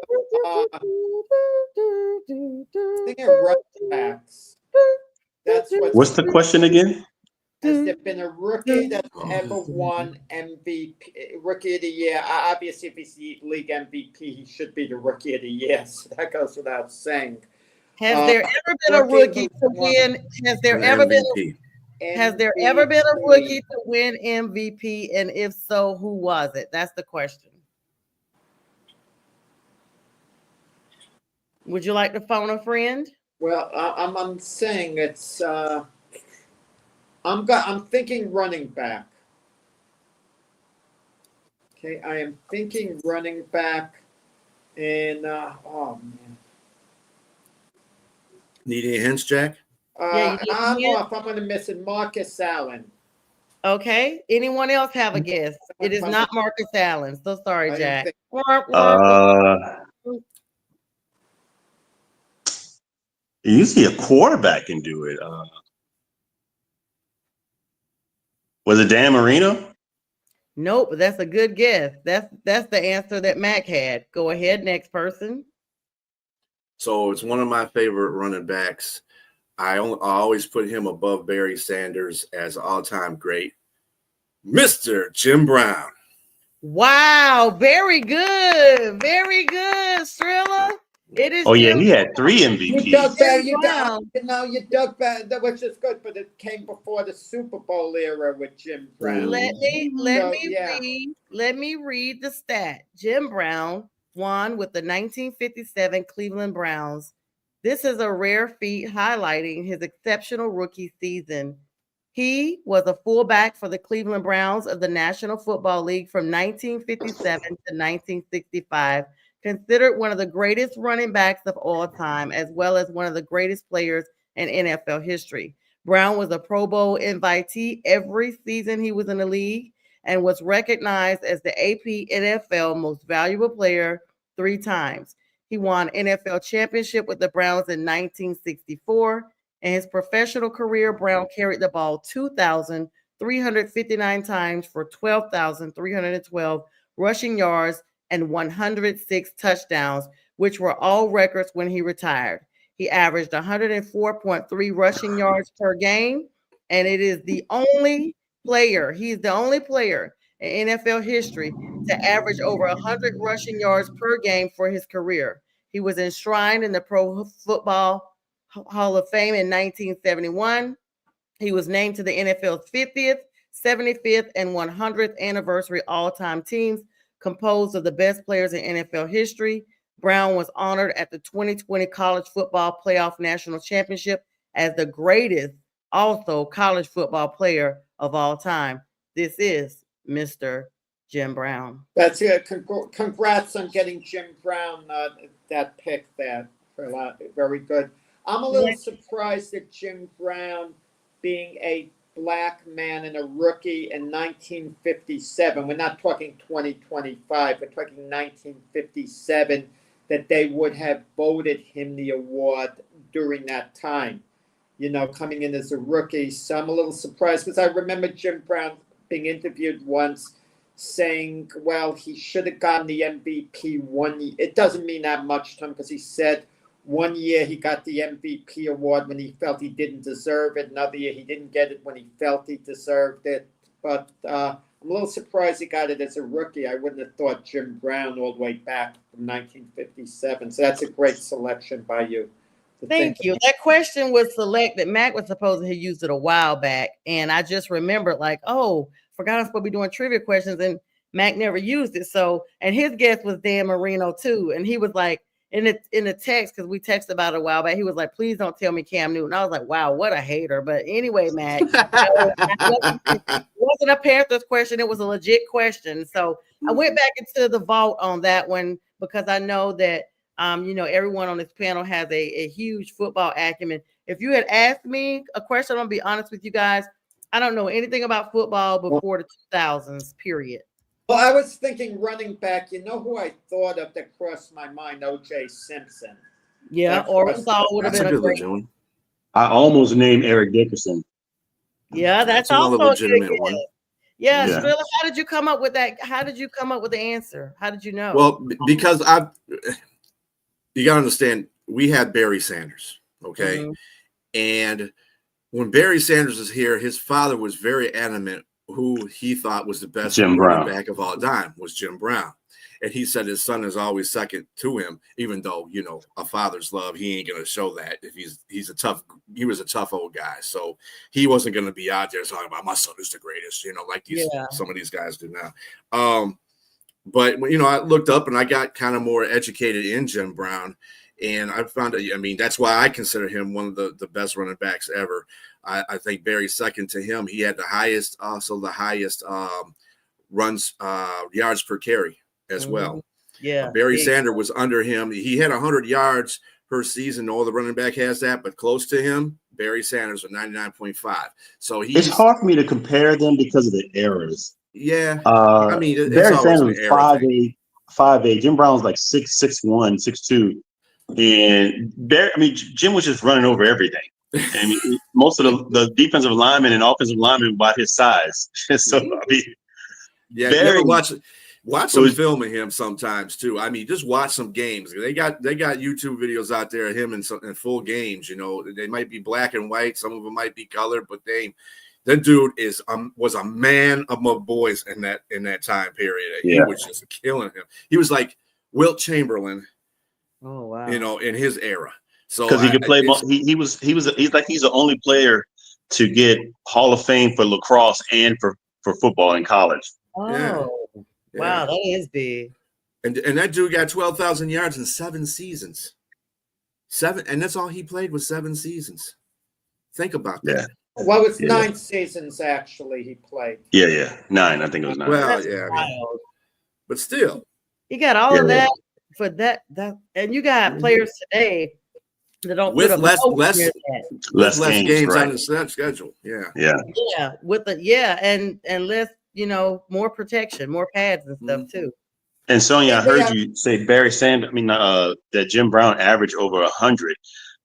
running backs. What's the question again? Has there been a rookie that's ever won MVP, Rookie of the Year? Obviously, if he's the league MVP, he should be the Rookie of the Year. So that goes without saying. Has there ever been a rookie to win? Has there ever been a rookie to win MVP? And if so, who was it? That's the question. Would you like to phone a friend? Well, I'm saying it's. I'm thinking running back. Okay, I am thinking running back, and oh man. Need any hints, Jack? I'm off. I'm going to miss it. Marcus Allen. Okay. Anyone else have a guess? It is not Marcus Allen. So sorry, Jack. Usually a quarterback can do it. Was it Dan Marino? Nope, but that's a good guess. That's the answer that Mac had. Go ahead, next person. So it's one of my favorite running backs. I always put him above Barry Sanders as all-time great. Mr. Jim Brown. Wow, very good. Very good, Trilla. It is. Oh, yeah, he had 3 MVPs. You dug back, which is good, but it came before the Super Bowl era with Jim Brown. Let me read the stat. Jim Brown won with the 1957 Cleveland Browns This is a rare feat highlighting his exceptional rookie season. He was a fullback for the Cleveland Browns of the National Football League from 1957 to 1965, considered one of the greatest running backs of all time, as well as one of the greatest players in NFL history. Brown was a Pro Bowl invitee every season he was in the league and was recognized as the AP NFL Most Valuable Player 3 times. He won NFL championship with the Browns in 1964. In his professional career, Brown carried the ball 2,359 times for 12,312 rushing yards and 106 touchdowns, which were all records when he retired. He averaged 104.3 rushing yards per game, and he's the only player in NFL history to average over 100 rushing yards per game for his career. He was enshrined in the Pro Football Hall of Fame in 1971. He was named to the NFL's 50th, 75th, and 100th anniversary all-time teams composed of the best players in NFL history. Brown was honored at the 2020 College Football Playoff National Championship as the greatest also college football player of all time. This is Mr. Jim Brown. That's it. Congrats on getting Jim Brown that pick there. Very good. I'm a little surprised that Jim Brown, being a black man and a rookie in 1957, we're not talking 2025, we're talking 1957, that they would have voted him the award during that time, coming in as a rookie. So I'm a little surprised because I remember Jim Brown being interviewed once saying, well, he should have gotten the MVP one year. It doesn't mean that much to him because he said one year he got the MVP award when he felt he didn't deserve it. Another year he didn't get it when he felt he deserved it. But I'm a little surprised he got it as a rookie. I wouldn't have thought Jim Brown all the way back from 1957. So that's a great selection by you. Thank you. That question was selected. Mac was supposed to have used it a while back. And I just remembered forgot I'm supposed to be doing trivia questions. And Mac never used it. So, and his guest was Dan Marino too. And he was like, in the text, because we texted about it a while back, he was like, please don't tell me Cam Newton. I was like, wow, what a hater. But anyway, Mac, it wasn't a Panthers question. It was a legit question. So I went back into the vault on that one because I know that, everyone on this panel has a huge football acumen. If you had asked me a question, I'm going to be honest with you guys. I don't know anything about football before the 2000s, period. Well, I was thinking running back. You know who I thought of that crossed my mind? O.J. Simpson. Yeah, or would have been a great one. I almost named Eric Dickerson. Yeah, that's also another legitimate one. Yeah, Trilla, how did you come up with that? How did you come up with the answer? How did you know? Well, because you got to understand, we had Barry Sanders, okay? Mm-hmm. And when Barry Sanders was here, his father was very adamant who he thought was the best running back of all time was Jim Brown. And he said his son is always second to him, even though, a father's love, he ain't going to show that if he was a tough old guy. So he wasn't going to be out there talking about my son is the greatest, like some of these guys do now. But, I looked up and I got kind of more educated in Jim Brown. And I found that's why I consider him one of the best running backs ever. I think Barry's second to him. He had the highest runs, yards per carry as well. Yeah. Barry Sanders was under him. He had 100 yards per season. All the running back has that, but close to him, Barry Sanders with 99.5. So it's hard for me to compare them because of the eras. Yeah. Barry Sanders was 5'8". Jim Brown was like 6'1", 6'2". And Jim was just running over everything. Most of the defensive linemen and offensive linemen about his size. So Barry, watch some film of him sometimes too. Just watch some games. They got YouTube videos out there of him in full games. They might be black and white. Some of them might be colored, but that dude was a man among boys in that time period. He was just killing him. He was like Wilt Chamberlain. Oh wow! In his era, so because he could play. He's the only player to get Hall of Fame for lacrosse and for football in college. Oh, wow, that is big. And that dude got 12,000 yards in 7 seasons. 7, and that's all he played was 7 seasons. Think about that. Well, it's 9 seasons actually he played. Yeah. 9. I think it was 9. Well, That's yeah, wild. but still, You got all of that for that, and you got players today that don't with put less games right. on the schedule. Yeah. Yeah, and less, more protection, more pads and stuff too. And Sonja, I heard you say Barry Sanders. I mean, that Jim Brown averaged over 100.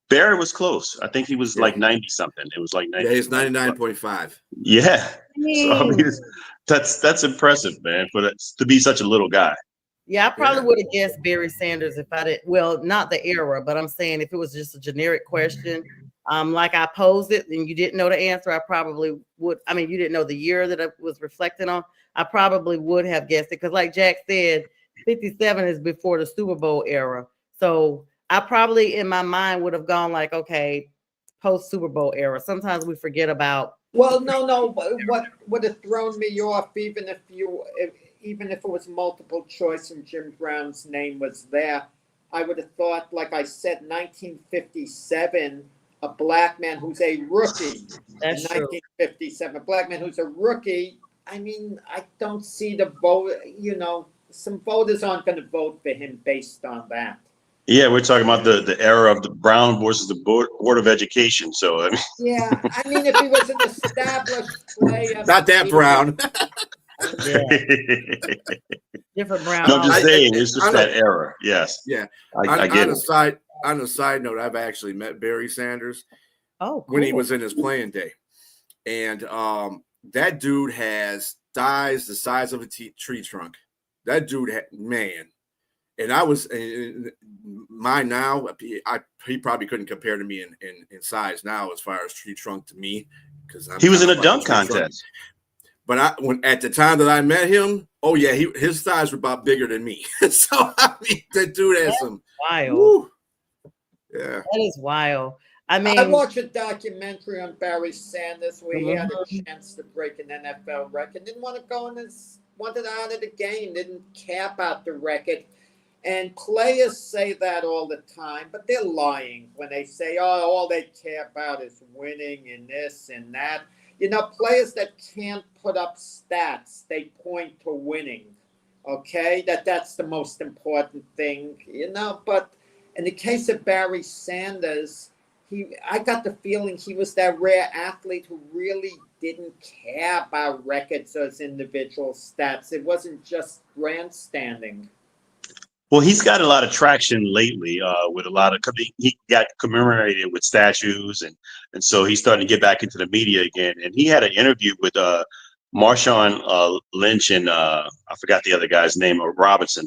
Barry was close. I think he was like 90 something. It was like 90. Yeah, he's 99.5. Yeah. So I mean, that's impressive, man, to be such a little guy. Yeah, I probably would have guessed Barry Sanders if I didn't. Well, not the era, but I'm saying if it was just a generic question, like I posed it and you didn't know the answer, I probably would. I mean, you didn't know the year that I was reflecting on. I probably would have guessed it because, like Jack said, 57 is before the Super Bowl era. So I probably, in my mind, would have gone like, okay, post Super Bowl era. Sometimes we forget about. Well, no. What would have thrown me off, even if it was multiple choice and Jim Brown's name was there, I would have thought, like I said, 1957, a black man who's a rookie. That's true. 1957, a black man who's a rookie. I mean, I don't see the vote. Some voters aren't going to vote for him based on that. Yeah, we're talking about the era of the Brown versus the Board of Education. So, I mean. Yeah, I mean, if he was an established player. Not that Brown. Different Brown. No, I'm just saying, it's just that era. Yes. Yeah. I get it. On a side note, I've actually met Barry Sanders when he was in his playing day. And that dude has thighs the size of a tree trunk. That dude, man. And I was mine now. He probably couldn't compare to me in size now as far as tree trunk to me, because he was in a dunk contest. But at the time that I met him, his thighs were about bigger than me. So I mean, that dude has some wild. Woo, yeah, that is wild. I mean, I watched a documentary on Barry Sanders where he had a chance to break an NFL record. Didn't want to go in this, wanted out of the game. Didn't care about the record. And players say that all the time, but they're lying when they say, all they care about is winning and this and that. Players that can't put up stats, they point to winning, okay? That's the most important thing, But in the case of Barry Sanders, I got the feeling he was that rare athlete who really didn't care about records as individual stats. It wasn't just grandstanding. Well, he's got a lot of traction lately with a lot of, he got commemorated with statues and so he's starting to get back into the media again. And he had an interview with Marshawn Lynch and I forgot the other guy's name, or Robinson.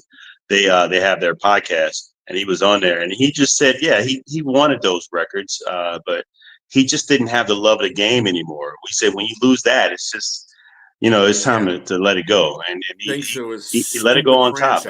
They have their podcast and he was on there and he just said, he wanted those records, but he just didn't have the love of the game anymore. We said, when you lose that, it's just, it's time to let it go. And he let it go on top.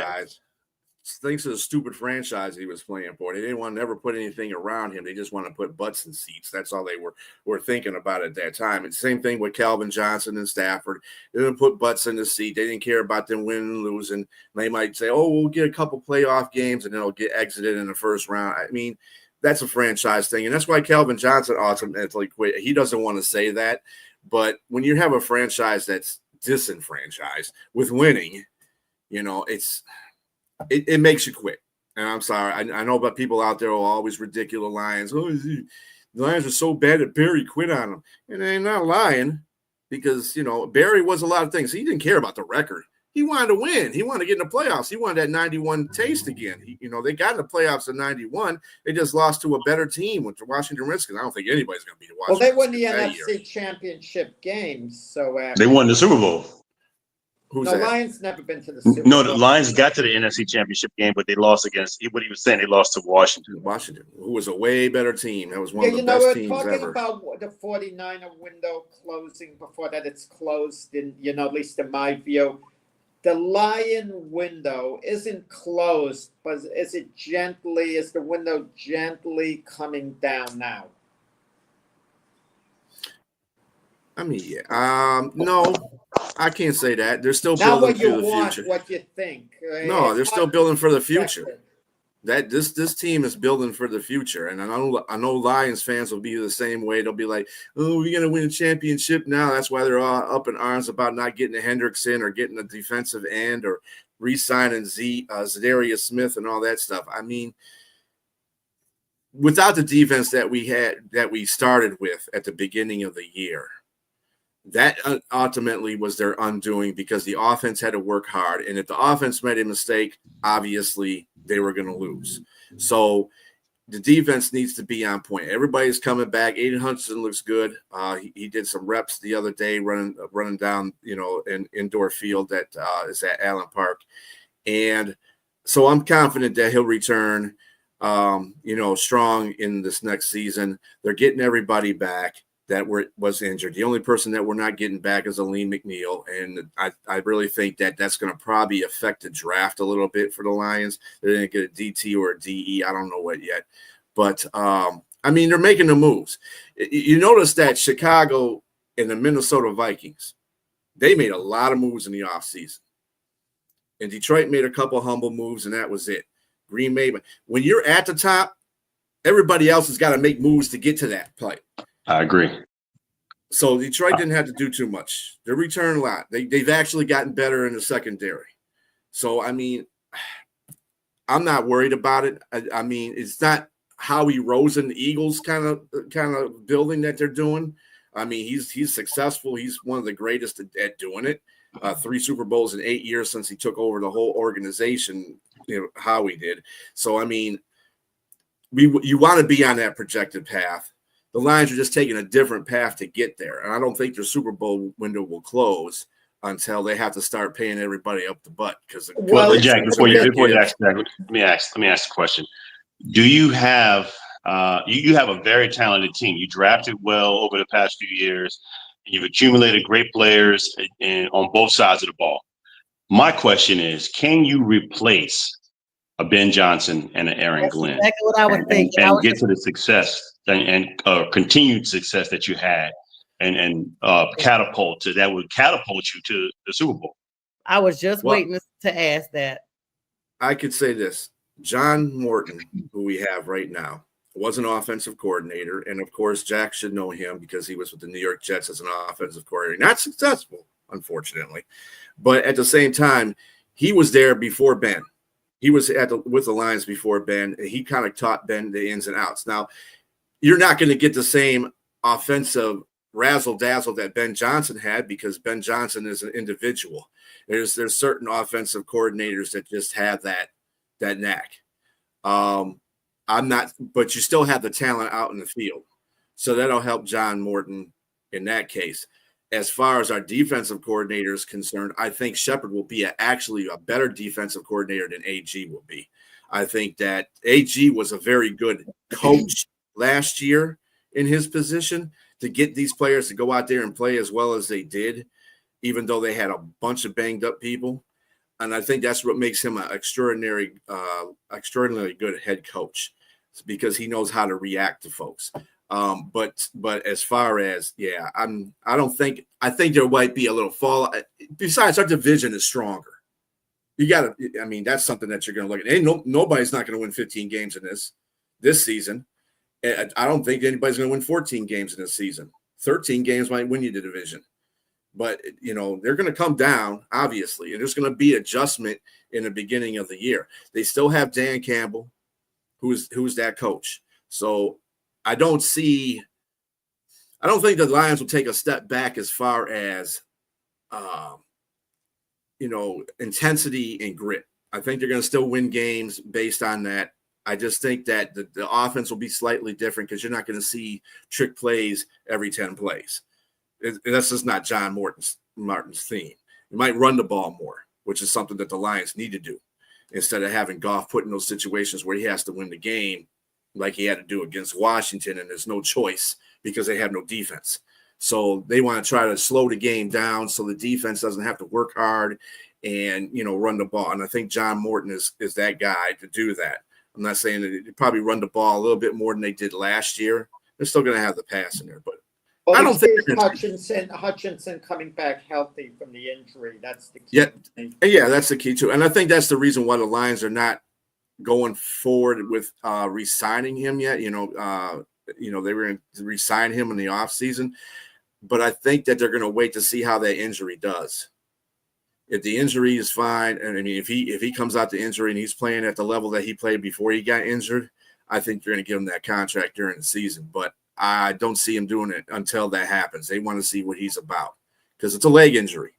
Thanks to the stupid franchise he was playing for. They didn't want to never put anything around him. They just want to put butts in seats. That's all they were thinking about at that time. And same thing with Calvin Johnson and Stafford. They didn't put butts in the seat. They didn't care about them winning and losing. They might say, we'll get a couple playoff games and then they'll get exited in the first round. I mean, that's a franchise thing. And that's why Calvin Johnson ultimately quit. He doesn't want to say that. But when you have a franchise that's disenfranchised with winning, it makes you quit. And I'm sorry. I know about people out there who are always ridicule the Lions. The Lions are so bad that Barry quit on them. And they're not lying because, Barry was a lot of things. He didn't care about the record. He wanted to win. He wanted to get in the playoffs. He wanted that 91 taste again. They got in the playoffs in 91. They just lost to a better team with the Washington Redskins. I don't think anybody's going to beat the Washington. Well, they won the NFC Championship games. So they won the Super Bowl. Lions never been to the Super Bowl. No, the Lions got to the NFC Championship game, but they lost against what he was saying. They lost to Washington. Who was a way better team. That was one of the best teams ever. We're talking about the 49er window closing. Before that, it's closed, at least in my view. The Lion window isn't closed, but is the window gently coming down now? I mean, no, I can't say that. They're still building for the future. What you think? No, they're still building for the future. that this team is building for the future. And I know Lions fans will be the same way. They'll be like, oh, we're going to win a championship now. That's why they're all up in arms about not getting a Hendrickson or getting a defensive end or re-signing Zadarius Smith and all that stuff. I mean, without the defense that we started with at the beginning of the year, that ultimately was their undoing because the offense had to work hard. And if the offense made a mistake, obviously they were going to lose. So the defense needs to be on point. Everybody's coming back. Aiden Hutchinson looks good. He did some reps the other day running down, an indoor field that is at Allen Park. And so I'm confident that he'll return, strong in this next season. They're getting everybody back that was injured. The only person that we're not getting back is Aleem McNeil, and I really think that that's going to probably affect the draft a little bit for the Lions. They didn't get a DT or a DE. I don't know what yet. But, they're making the moves. You notice that Chicago and the Minnesota Vikings, they made a lot of moves in the offseason. And Detroit made a couple humble moves, and that was it. Green Bay. When you're at the top, everybody else has got to make moves to get to that play. I agree. So Detroit didn't have to do too much. They returned a lot. They've actually gotten better in the secondary. So, I'm not worried about it. It's not Howie Rosen Eagles kind of building that they're doing. He's successful. He's one of the greatest at doing it. 3 Super Bowls in 8 years since he took over the whole organization, Howie did. So, you want to be on that projected path. The Lions are just taking a different path to get there. And I don't think their Super Bowl window will close until they have to start paying everybody up the butt. Well, Jack, before you ask that, let me ask the question. Do you have you have a very talented team. You drafted well over the past few years. You've accumulated great players on both sides of the ball. My question is, can you replace a Ben Johnson and an Aaron Glenn? Exactly what I would think. And get to the success and continued success that you had and catapult you to the Super Bowl? I was just waiting to ask that. I could say this. John Morton, who we have right now, was an offensive coordinator. And, of course, Jack should know him because he was with the New York Jets as an offensive coordinator. Not successful, unfortunately. But at the same time, he was there before Ben. He was with the Lions before Ben. And he kind of taught Ben the ins and outs. Now, you're not going to get the same offensive razzle-dazzle that Ben Johnson had because Ben Johnson is an individual. There's certain offensive coordinators that just have that knack. But you still have the talent out in the field. So that'll help John Morton in that case. As far as our defensive coordinator is concerned, I think Shepard will be actually a better defensive coordinator than AG will be. I think that AG was a very good coach last year in his position to get these players to go out there and play as well as they did, even though they had a bunch of banged up people. And I think that's what makes him an extraordinarily good head coach, because he knows how to react to folks. But as far as, I think there might be a little fall. Besides, our division is stronger. That's something that you're going to look at. Nobody's not going to win 15 games in this season. I don't think anybody's going to win 14 games in this season. 13 games might win you the division. But, they're going to come down, obviously, and there's going to be adjustment in the beginning of the year. They still have Dan Campbell, who's that coach. So I don't think the Lions will take a step back as far as, intensity and grit. I think they're going to still win games based on that. I just think that the offense will be slightly different because you're not going to see trick plays every 10 plays. That's just not John Martin's theme. You might run the ball more, which is something that the Lions need to do, instead of having Goff put in those situations where he has to win the game like he had to do against Washington, and there's no choice because they have no defense. So they want to try to slow the game down so the defense doesn't have to work hard and, run the ball. And I think John Morton is that guy to do that. I'm not saying that they probably run the ball a little bit more than they did last year. They're still going to have the pass in there, but I don't think Hutchinson coming back healthy from the injury. That's the key. Yeah, that's the key too. And I think that's the reason why the Lions are not going forward with re-signing him yet. They were going to re-sign him in the offseason. But I think that they're going to wait to see how that injury does. If the injury is fine, and I mean, if he comes out the injury and he's playing at the level that he played before he got injured, I think they're going to give him that contract during the season. But I don't see him doing it until that happens. They want to see what he's about because it's a leg injury.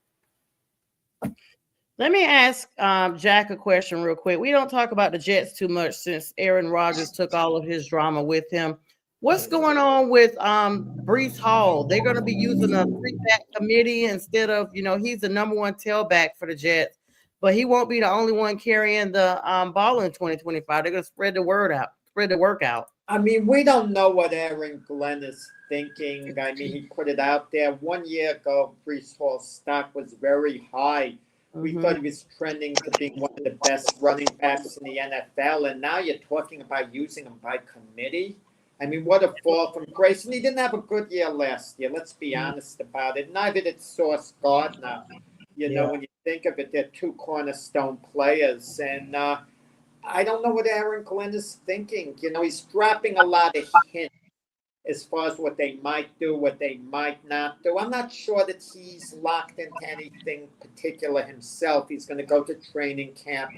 Let me ask Jack a question real quick. We don't talk about the Jets too much since Aaron Rodgers took all of his drama with him. What's going on with Breece Hall? They're going to be using a three-back committee instead of, he's the number one tailback for the Jets, but he won't be the only one carrying the ball in 2025. They're going to spread the work out. I mean, we don't know what Aaron Glenn is thinking. I mean, he put it out there. 1 year ago, Breece Hall's stock was very high. We thought he was trending to being one of the best running backs in the NFL, and now you're talking about using him by committee. I mean, what a fall from grace. And he didn't have a good year last year. Let's be honest about it. Neither did Sauce Gardner. When you think of it, they're two cornerstone players. And I don't know what Aaron Glenn is thinking. He's dropping a lot of hints as far as what they might do, what they might not do. I'm not sure that he's locked into anything particular himself. He's going to go to training camp,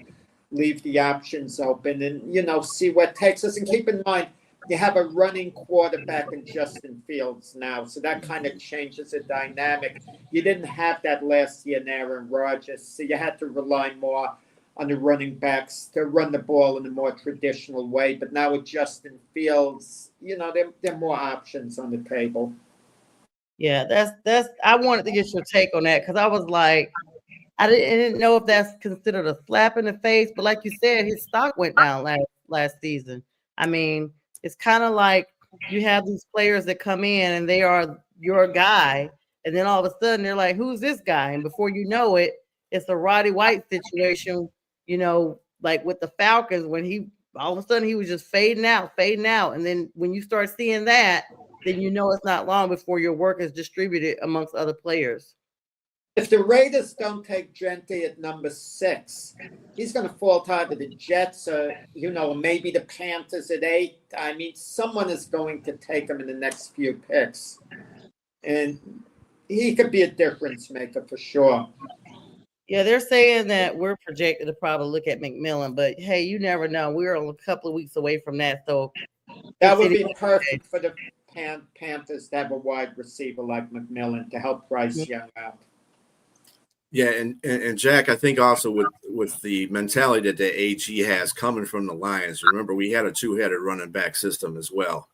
leave the options open, and, see what takes us. And keep in mind, you have a running quarterback in Justin Fields now, so that kind of changes the dynamic. You didn't have that last year in Aaron Rodgers, so you had to rely more on the running backs to run the ball in a more traditional way. But now with Justin Fields, there are more options on the table. Yeah, that's. I wanted to get your take on that because I was like, I didn't know if that's considered a slap in the face, but like you said, his stock went down last season. I mean, it's kind of like you have these players that come in and they are your guy, and then all of a sudden they're like, "Who's this guy?" And before you know it, it's a Roddy White situation. Like with the Falcons, when he all of a sudden he was just fading out. And then when you start seeing that, then it's not long before your work is distributed amongst other players. If the Raiders don't take Gentry at number 6, he's going to fall to either the Jets or, maybe the Panthers at 8. I mean, someone is going to take him in the next few picks. And he could be a difference maker for sure. Yeah, they're saying that we're projected to probably look at McMillan, but hey, you never know. We're a couple of weeks away from that, so that would be perfect for the Panthers to have a wide receiver like McMillan to help Bryce Young out. Yeah, and Jack, I think also with the mentality that the AG has coming from the Lions, remember we had a 2-headed running back system as well.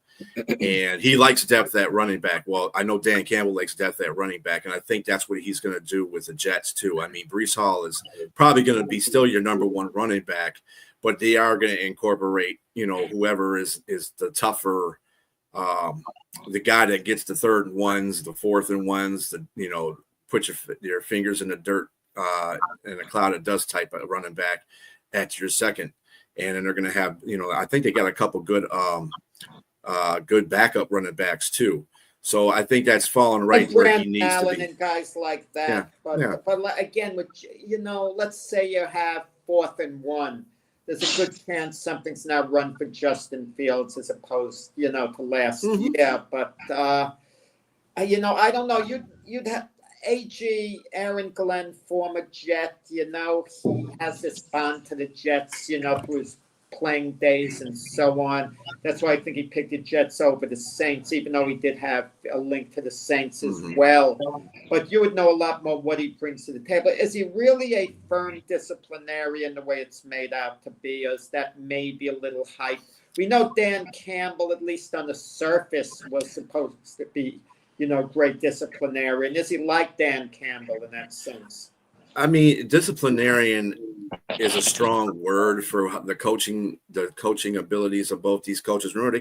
And he likes depth at running back. Well, I know Dan Campbell likes depth at running back, and I think that's what he's going to do with the Jets too. I mean, Breece Hall is probably going to be still your number one running back, but they are going to incorporate, whoever is the tougher, the guy that gets the 3rd and 1s, the 4th and 1s, put your fingers in the dirt in a cloud of dust type of running back at your second. And then they're going to have, I think they got a couple good backup running backs too. So I think that's falling right where he needs Allen to be. And guys like that. Yeah. But again, let's say you have 4th and 1. There's a good chance something's now run for Justin Fields as opposed, to last year. But, I don't know. You'd have AG, Aaron Glenn, former Jet, he has this bond to the Jets, through his playing days and so on. That's why I think he picked the Jets over the Saints, even though he did have a link to the Saints as well. But you would know a lot more what he brings to the table. Is he really a firm disciplinarian the way it's made out to be? Or is that maybe a little hype? We know Dan Campbell, at least on the surface, was supposed to be, great disciplinarian. Is he like Dan Campbell in that sense? I mean, disciplinarian is a strong word for the coaching abilities of both these coaches. Remember,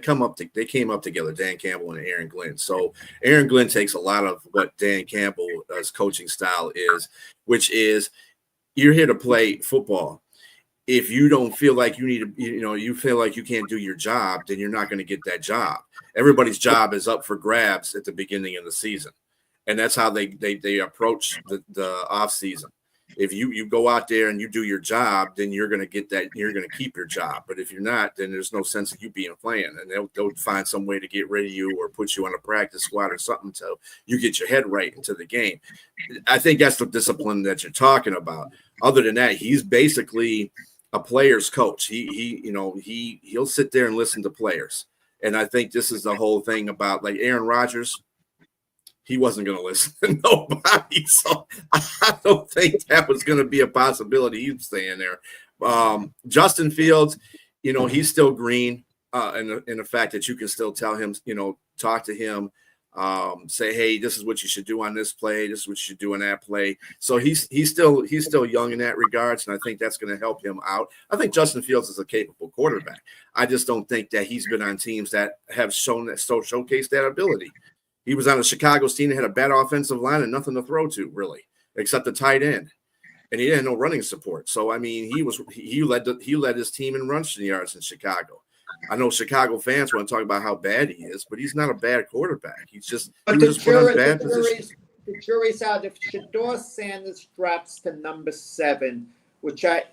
they came up together, Dan Campbell and Aaron Glenn. So Aaron Glenn takes a lot of what Dan Campbell's coaching style is, which is you're here to play football. If you don't feel like you need to, you feel like you can't do your job, then you're not going to get that job. Everybody's job is up for grabs at the beginning of the season. And that's how they approach the off season. If you go out there and you do your job, then you're going to get that. You're going to keep your job. But if you're not, then there's no sense of you being playing. And they'll find some way to get rid of you or put you on a practice squad or something till you get your head right into the game. I think that's the discipline that you're talking about. Other than that, he's basically a player's coach. He'll sit there and listen to players. And I think this is the whole thing about like Aaron Rodgers. He wasn't going to listen to nobody. So I don't think that was going to be a possibility. He's staying there. Justin Fields, he's still green in the fact that you can still tell him, talk to him, say, hey, this is what you should do on this play. This is what you should do in that play. So he's still young in that regards. And I think that's going to help him out. I think Justin Fields is a capable quarterback. I just don't think that he's been on teams that have showcased that ability. He was on a Chicago team that had a bad offensive line and nothing to throw to, really, except the tight end, and he had no running support. So I mean, he led his team in rushing yards in Chicago. I know Chicago fans want to talk about how bad he is, but he's not a bad quarterback. He was just put in bad positions. The jury's out. If Shedeur Sanders drops to number 7, which I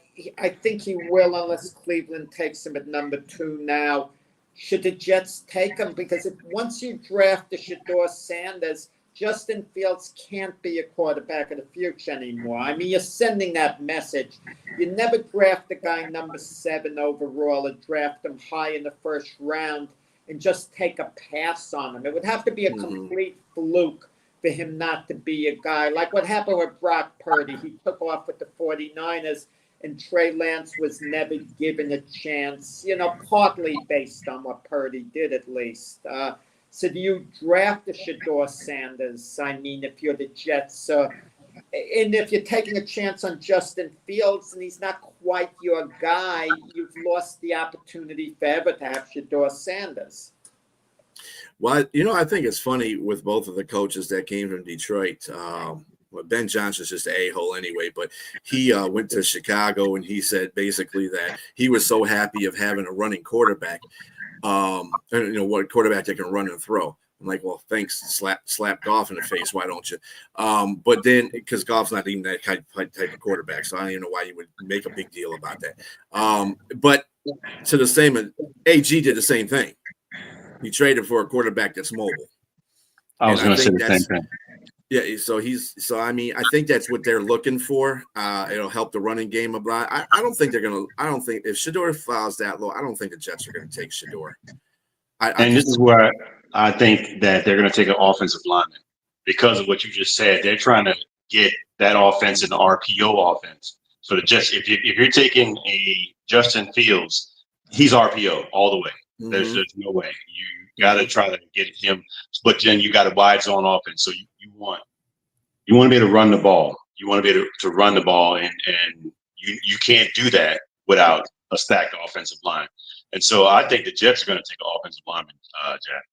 think he will, unless Cleveland takes him at number 2 now. Should the Jets take him? Because once you draft the Shedeur Sanders, Justin Fields can't be a quarterback of the future anymore. I mean, you're sending that message. You never draft a guy number 7 overall or draft him high in the first round and just take a pass on him. It would have to be a complete fluke for him not to be a guy. Like what happened with Brock Purdy. He took off with the 49ers. And Trey Lance was never given a chance, partly based on what Purdy did at least. So do you draft the Shedeur Sanders? I mean, if you're the Jets, and if you're taking a chance on Justin Fields and he's not quite your guy, you've lost the opportunity forever to have Shedeur Sanders. Well, I think it's funny with both of the coaches that came from Detroit. Ben Johnson's just an a-hole anyway, but he went to Chicago and he said basically that he was so happy of having a running quarterback, what quarterback that can run and throw. I'm like, well, thanks. Slap Goff in the face. Why don't you? But then, because Goff's not even that type of quarterback, so I don't even know why you would make a big deal about that. But to the same, AG did the same thing. He traded for a quarterback that's mobile. I was going to say the same thing. Yeah, so I mean, I think that's what they're looking for. It'll help the running game a lot. I don't think if Shedeur falls that low, I don't think the Jets are going to take Shedeur. This is where I think that they're going to take an offensive lineman because of what you just said. They're trying to get that offense in the RPO offense. So the Jets, if you're taking a Justin Fields, he's RPO all the way. Mm-hmm. There's no way. You got to try to get him, but then you got a wide zone offense. So you want to be able to run the ball. You want to be able to run the ball, and you can't do that without a stacked offensive line. And so I think the Jets are going to take an offensive lineman, Jack.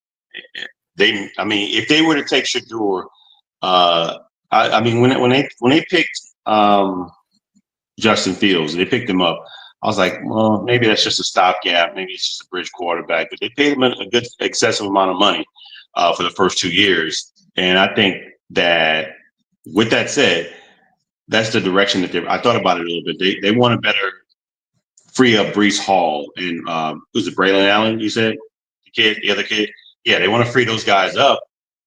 If they were to take Shedeur, when they picked Justin Fields, they picked him up. I was like, well, maybe that's just a stopgap. Maybe it's just a bridge quarterback. But they paid him a good excessive amount of money for the first 2 years. And I think that, with that said, that's the direction that I thought about it a little bit. They want to better free up Breece Hall and who's it, Braylon Allen? You said the other kid. Yeah, they want to free those guys up.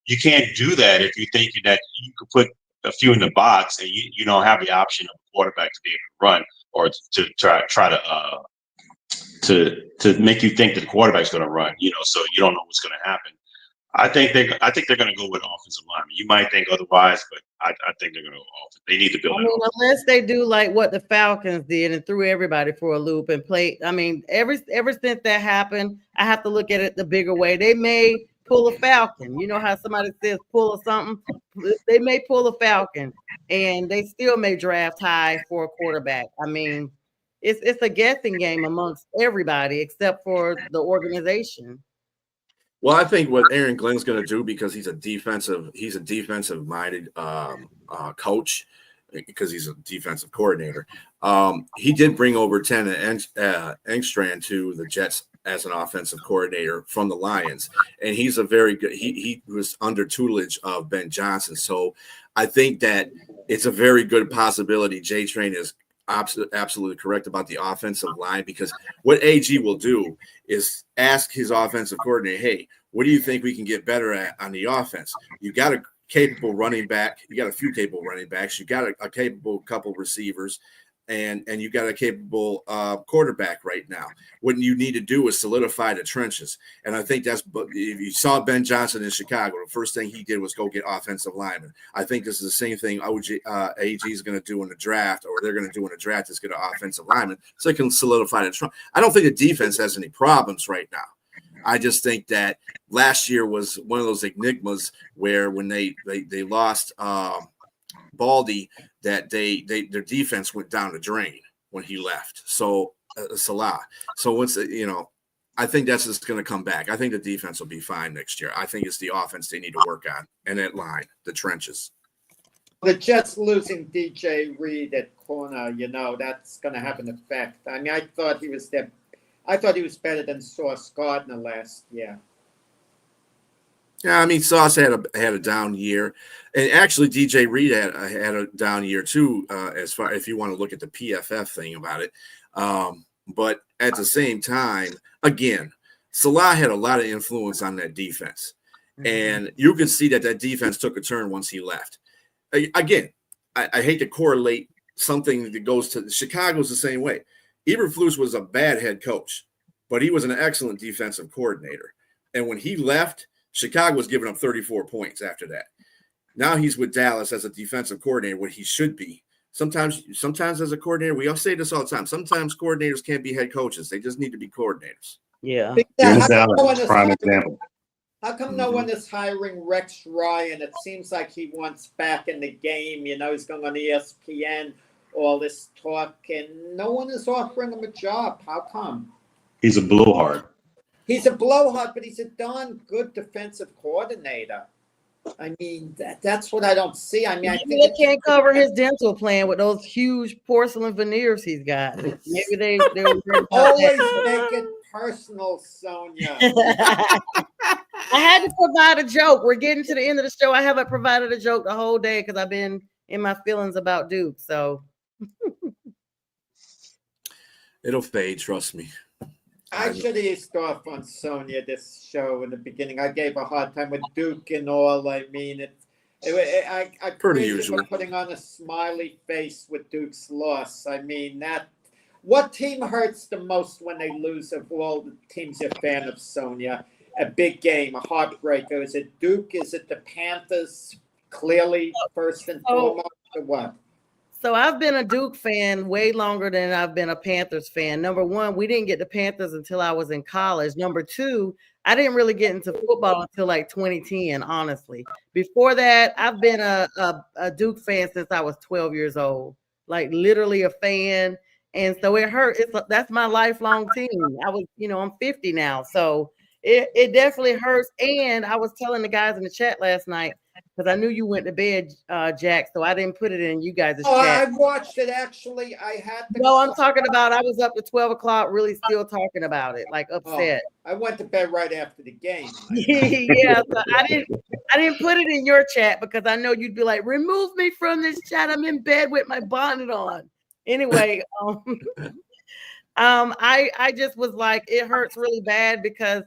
You can't do that if you think that you could put a few in the box and you don't have the option of a quarterback to be able to run or to try to make you think that the quarterback's going to run. So you don't know what's going to happen. I think they're going to go with offensive lineman. You might think otherwise, but I think they're going to go offense. They need to build. Unless they do like what the Falcons did and threw everybody for a loop and play. I mean, ever since that happened, I have to look at it the bigger way. They may pull a Falcon. You know how somebody says pull or something? They may pull a Falcon, and they still may draft high for a quarterback. I mean, it's a guessing game amongst everybody except for the organization. Well, I think what Aaron Glenn's going to do, because he's a defensive minded coach, because he's a defensive coordinator. He did bring over Tana Engstrand to the Jets as an offensive coordinator from the Lions, and he's a very good. He was under tutelage of Ben Johnson, so I think that it's a very good possibility. J Train is absolutely correct about the offensive line, because what AG will do is ask his offensive coordinator, "Hey, what do you think we can get better at on the offense? You got a capable running back. You got a few capable running backs. You got a capable couple receivers, and you got a capable quarterback right now. What you need to do is solidify the trenches." And I think that's, if you saw Ben Johnson in Chicago, the first thing he did was go get offensive linemen. I think this is the same thing AG is going to do in the draft, or they're going to do in the draft, is get an offensive lineman so they can solidify the trench. I don't think the defense has any problems right now. I just think that last year was one of those enigmas where when they lost Baldy, that their defense went down the drain when he left. So Salah. So once I think that's just going to come back. I think the defense will be fine next year. I think it's the offense they need to work on, and that line, the trenches. They're just losing DJ Reed at corner. That's going to have an effect. I mean, I thought he was there. I thought he was better than Sauce Gardner last year. Yeah, I mean, Sauce had a down year, and actually DJ Reed had a down year too. As far if you want to look at the PFF thing about it, but at the same time, again, Salah had a lot of influence on that defense, and you can see that defense took a turn once he left. Again, I hate to correlate something that goes to Chicago's the same way. Eberflus was a bad head coach, but he was an excellent defensive coordinator. And when he left, Chicago was giving up 34 points after that. Now he's with Dallas as a defensive coordinator, what he should be. Sometimes as a coordinator, we all say this all the time. Sometimes coordinators can't be head coaches. They just need to be coordinators. Yeah. Prime example. How come no one is hiring Rex Ryan? It seems like he wants back in the game. He's going on ESPN, all this talk, and no one is offering him a job. How come? He's a blowhard. He's a blowhard, but he's a darn good defensive coordinator. I mean, that's what I don't see. I mean, I think they can't cover his dental plan with those huge porcelain veneers he's got. Maybe they always make it personal, Sonja. I had to provide a joke. We're getting to the end of the show. I haven't provided a joke the whole day because I've been in my feelings about Duke. So it'll fade, trust me. I should have eased off on Sonja this show in the beginning. I gave a hard time with Duke and all. I mean, I pretty usual. Putting on a smiley face with Duke's loss. I mean, what team hurts the most when they lose of all the teams you're a fan of, Sonja? A big game, a heartbreaker. Is it Duke? Is it the Panthers? Clearly, first and foremost, or what? So I've been a Duke fan way longer than I've been a Panthers fan. Number one, we didn't get the Panthers until I was in college. Number two, I didn't really get into football until like 2010, honestly. Before that, I've been a Duke fan since I was 12 years old, like literally a fan. And so it hurt. That's my lifelong team. I'm 50 now. So it definitely hurts. And I was telling the guys in the chat last night, because I knew you went to bed, Jack, so I didn't put it in you guys' chat. I watched it, actually. I had to. No, I'm talking about I was up to 12 o'clock really still talking about it, like upset. I went to bed right after the game. Yeah, so I didn't put it in your chat because I know you'd be like, remove me from this chat. I'm in bed with my bonnet on. Anyway, I just was like, it hurts really bad because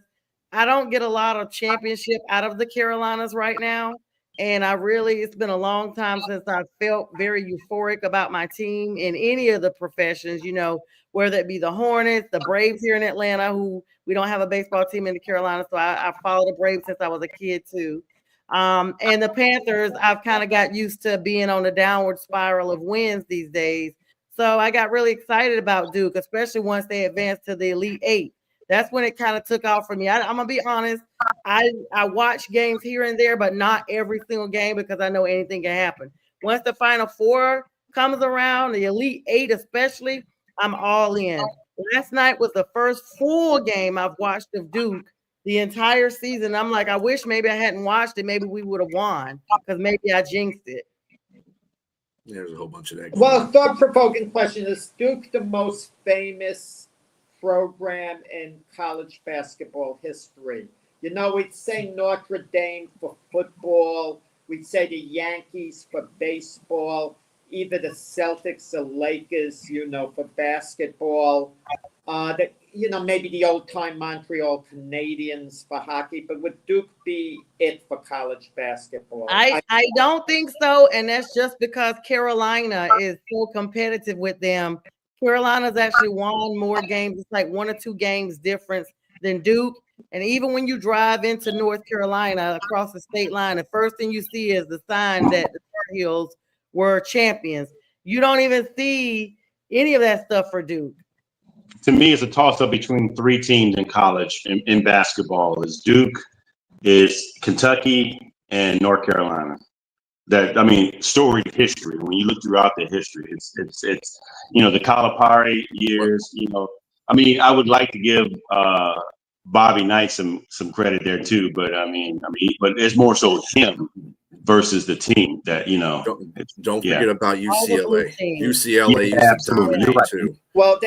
I don't get a lot of championship out of the Carolinas right now. And it's been a long time since I felt very euphoric about my team in any of the professions, whether it be the Hornets, the Braves here in Atlanta, who we don't have a baseball team in the Carolinas. So I followed the Braves since I was a kid too. And the Panthers, I've kind of got used to being on the downward spiral of wins these days. So I got really excited about Duke, especially once they advanced to the Elite Eight. That's when it kind of took off for me. I'm going to be honest. I watch games here and there, but not every single game because I know anything can happen. Once the Final Four comes around, the Elite Eight especially, I'm all in. Last night was the first full game I've watched of Duke the entire season. I'm like, I wish maybe I hadn't watched it. Maybe we would have won because maybe I jinxed it. There's a whole bunch of that. Well, thought-provoking question. Is Duke the most famous program in college basketball history. You know, we'd say Notre Dame for football. We'd say the Yankees for baseball, either the Celtics or Lakers, you know, for basketball. Maybe the old-time Montreal Canadiens for hockey, but would Duke be it for college basketball? I don't think so, and that's just because Carolina is so competitive with them. Carolina's actually won more games. It's like 1 or 2 games difference than Duke. And even when you drive into North Carolina across the state line, the first thing you see is the sign that the Tar Heels were champions. You don't even see any of that stuff for Duke. To me, it's a toss-up between 3 teams in college in basketball. It's Duke, is Kentucky, and North Carolina. Storied history. When you look throughout the history, it's the Calipari years. I would like to give Bobby Knight some credit there too, but but it's more so him versus the team that Don't forget about UCLA. UCLA used to dominate too. Well,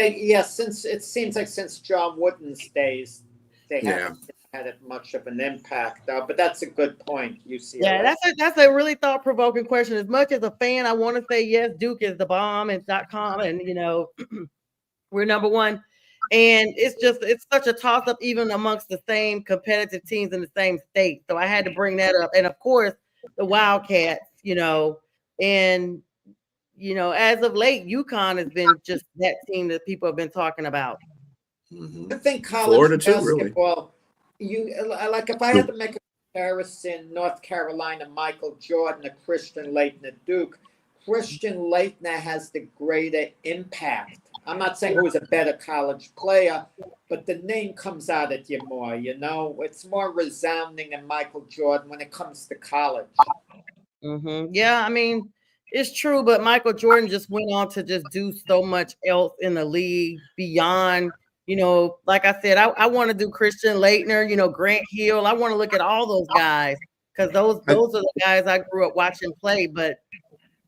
since John Wooden's days, they haven't had it much of an impact. But that's a good point. UCLA. Yeah, that's a really thought-provoking question. As much as a fan, I want to say yes, Duke is the bomb and .com, and we're number one. And it's such a toss-up even amongst the same competitive teams in the same state. So I had to bring that up. And of course, the Wildcats, and as of late, UConn has been just that team that people have been talking about. Mm-hmm. I think college Florida basketball, if I had to make a comparison, North Carolina, Michael Jordan, or Christian Laettner, Duke, Christian Laettner has the greater impact. I'm not saying who's a better college player, but the name comes out at you more, It's more resounding than Michael Jordan when it comes to college. Mm-hmm. Yeah, it's true, but Michael Jordan just went on to just do so much else in the league beyond, like I said, I want to do Christian Laettner, Grant Hill. I want to look at all those guys because those are the guys I grew up watching play, but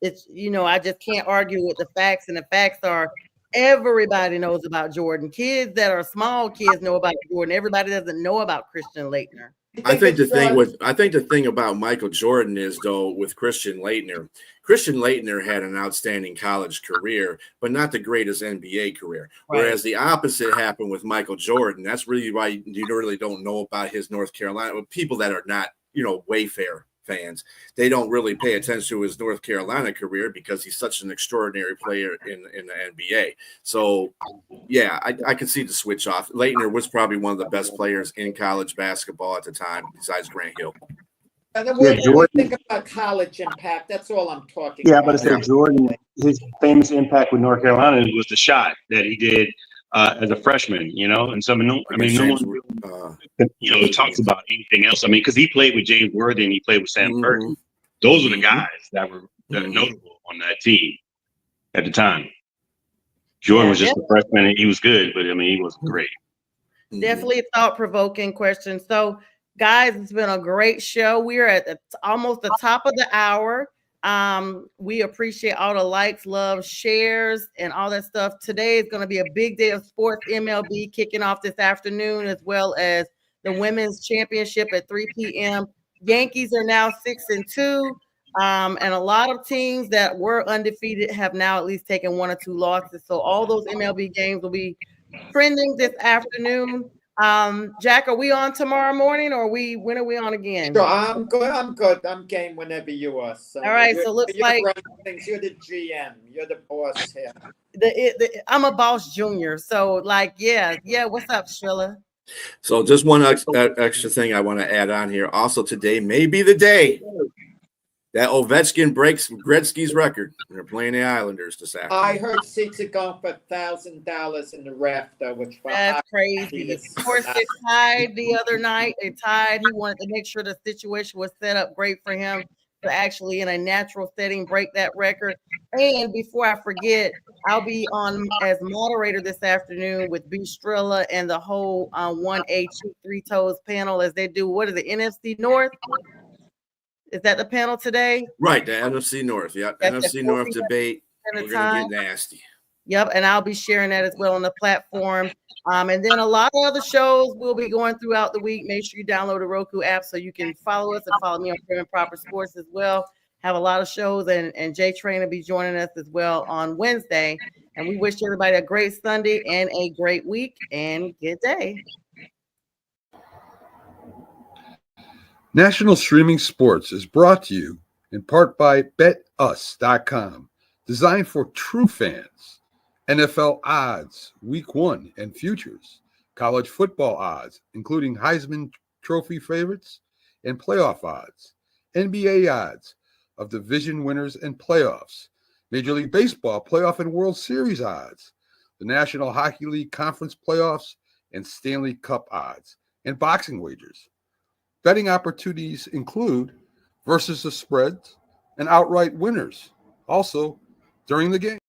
it's, I just can't argue with the facts, and the facts are everybody knows about Jordan. Kids that are small kids know about Jordan. Everybody doesn't know about Christian Laettner. I think the thing about Michael Jordan is, though, with Christian Laettner had an outstanding college career, but not the greatest NBA career. Right. Whereas the opposite happened with Michael Jordan. That's really why you really don't know about his North Carolina. People that are not, Wayfair fans, they don't really pay attention to his North Carolina career because he's such an extraordinary player in the NBA. So, yeah, I could see the switch off. Laettner was probably one of the best players in college basketball at the time, besides Grant Hill. And then when we think about college impact, that's all I'm talking about. Yeah, but I said Jordan, his famous impact with North Carolina was the shot that he did as a freshman, and no one talks about anything else. Because he played with James Worthy and he played with Sam Burton. Those were the guys that were notable on that team at the time. Jordan was just a freshman and he was good, but he wasn't great. Definitely a thought-provoking question. So, guys, it's been a great show. We are at almost the top of the hour. We appreciate all the likes, love, shares, and all that stuff. Today is going to be a big day of sports. MLB kicking off this afternoon, as well as the women's championship at 3 p.m. Yankees are now 6-2, and a lot of teams that were undefeated have now at least taken 1 or 2 losses. So all those MLB games will be trending this afternoon. Jack, are we on tomorrow morning, or when are we on again? Sure, I'm good. I'm game whenever you are. So all right, so looks like you're the GM, you're the boss here. I'm a boss junior, so yeah. What's up, Trilla? So just one extra thing I want to add on here. Also, today may be the day that Ovechkin breaks Gretzky's record. They're playing the Islanders this afternoon. I heard seats are going for $1,000 in the rafter, which that's crazy. Of course, they tied the other night. They tied. He wanted to make sure the situation was set up great for him to actually, in a natural setting, break that record. And before I forget, I'll be on as moderator this afternoon with B. Strilla and the whole 1A Three Toes panel as they do. What is it, NFC North? Is that the panel today? Right, the NFC North. Yeah, NFC North debate. We're going to get nasty. Yep, and I'll be sharing that as well on the platform. And then a lot of other shows will be going throughout the week. Make sure you download the Roku app so you can follow us and follow me on Prim and Proper Sports as well. Have a lot of shows, and Jay Train will be joining us as well on Wednesday. And we wish everybody a great Sunday and a great week and good day. National Streaming Sports is brought to you in part by BetUs.com, designed for true fans. NFL odds, Week 1 and futures, college football odds, including Heisman Trophy favorites and playoff odds, NBA odds of division winners and playoffs, Major League Baseball playoff and World Series odds, the National Hockey League Conference playoffs and Stanley Cup odds, and boxing wagers. Betting opportunities include versus the spreads and outright winners, also during the game.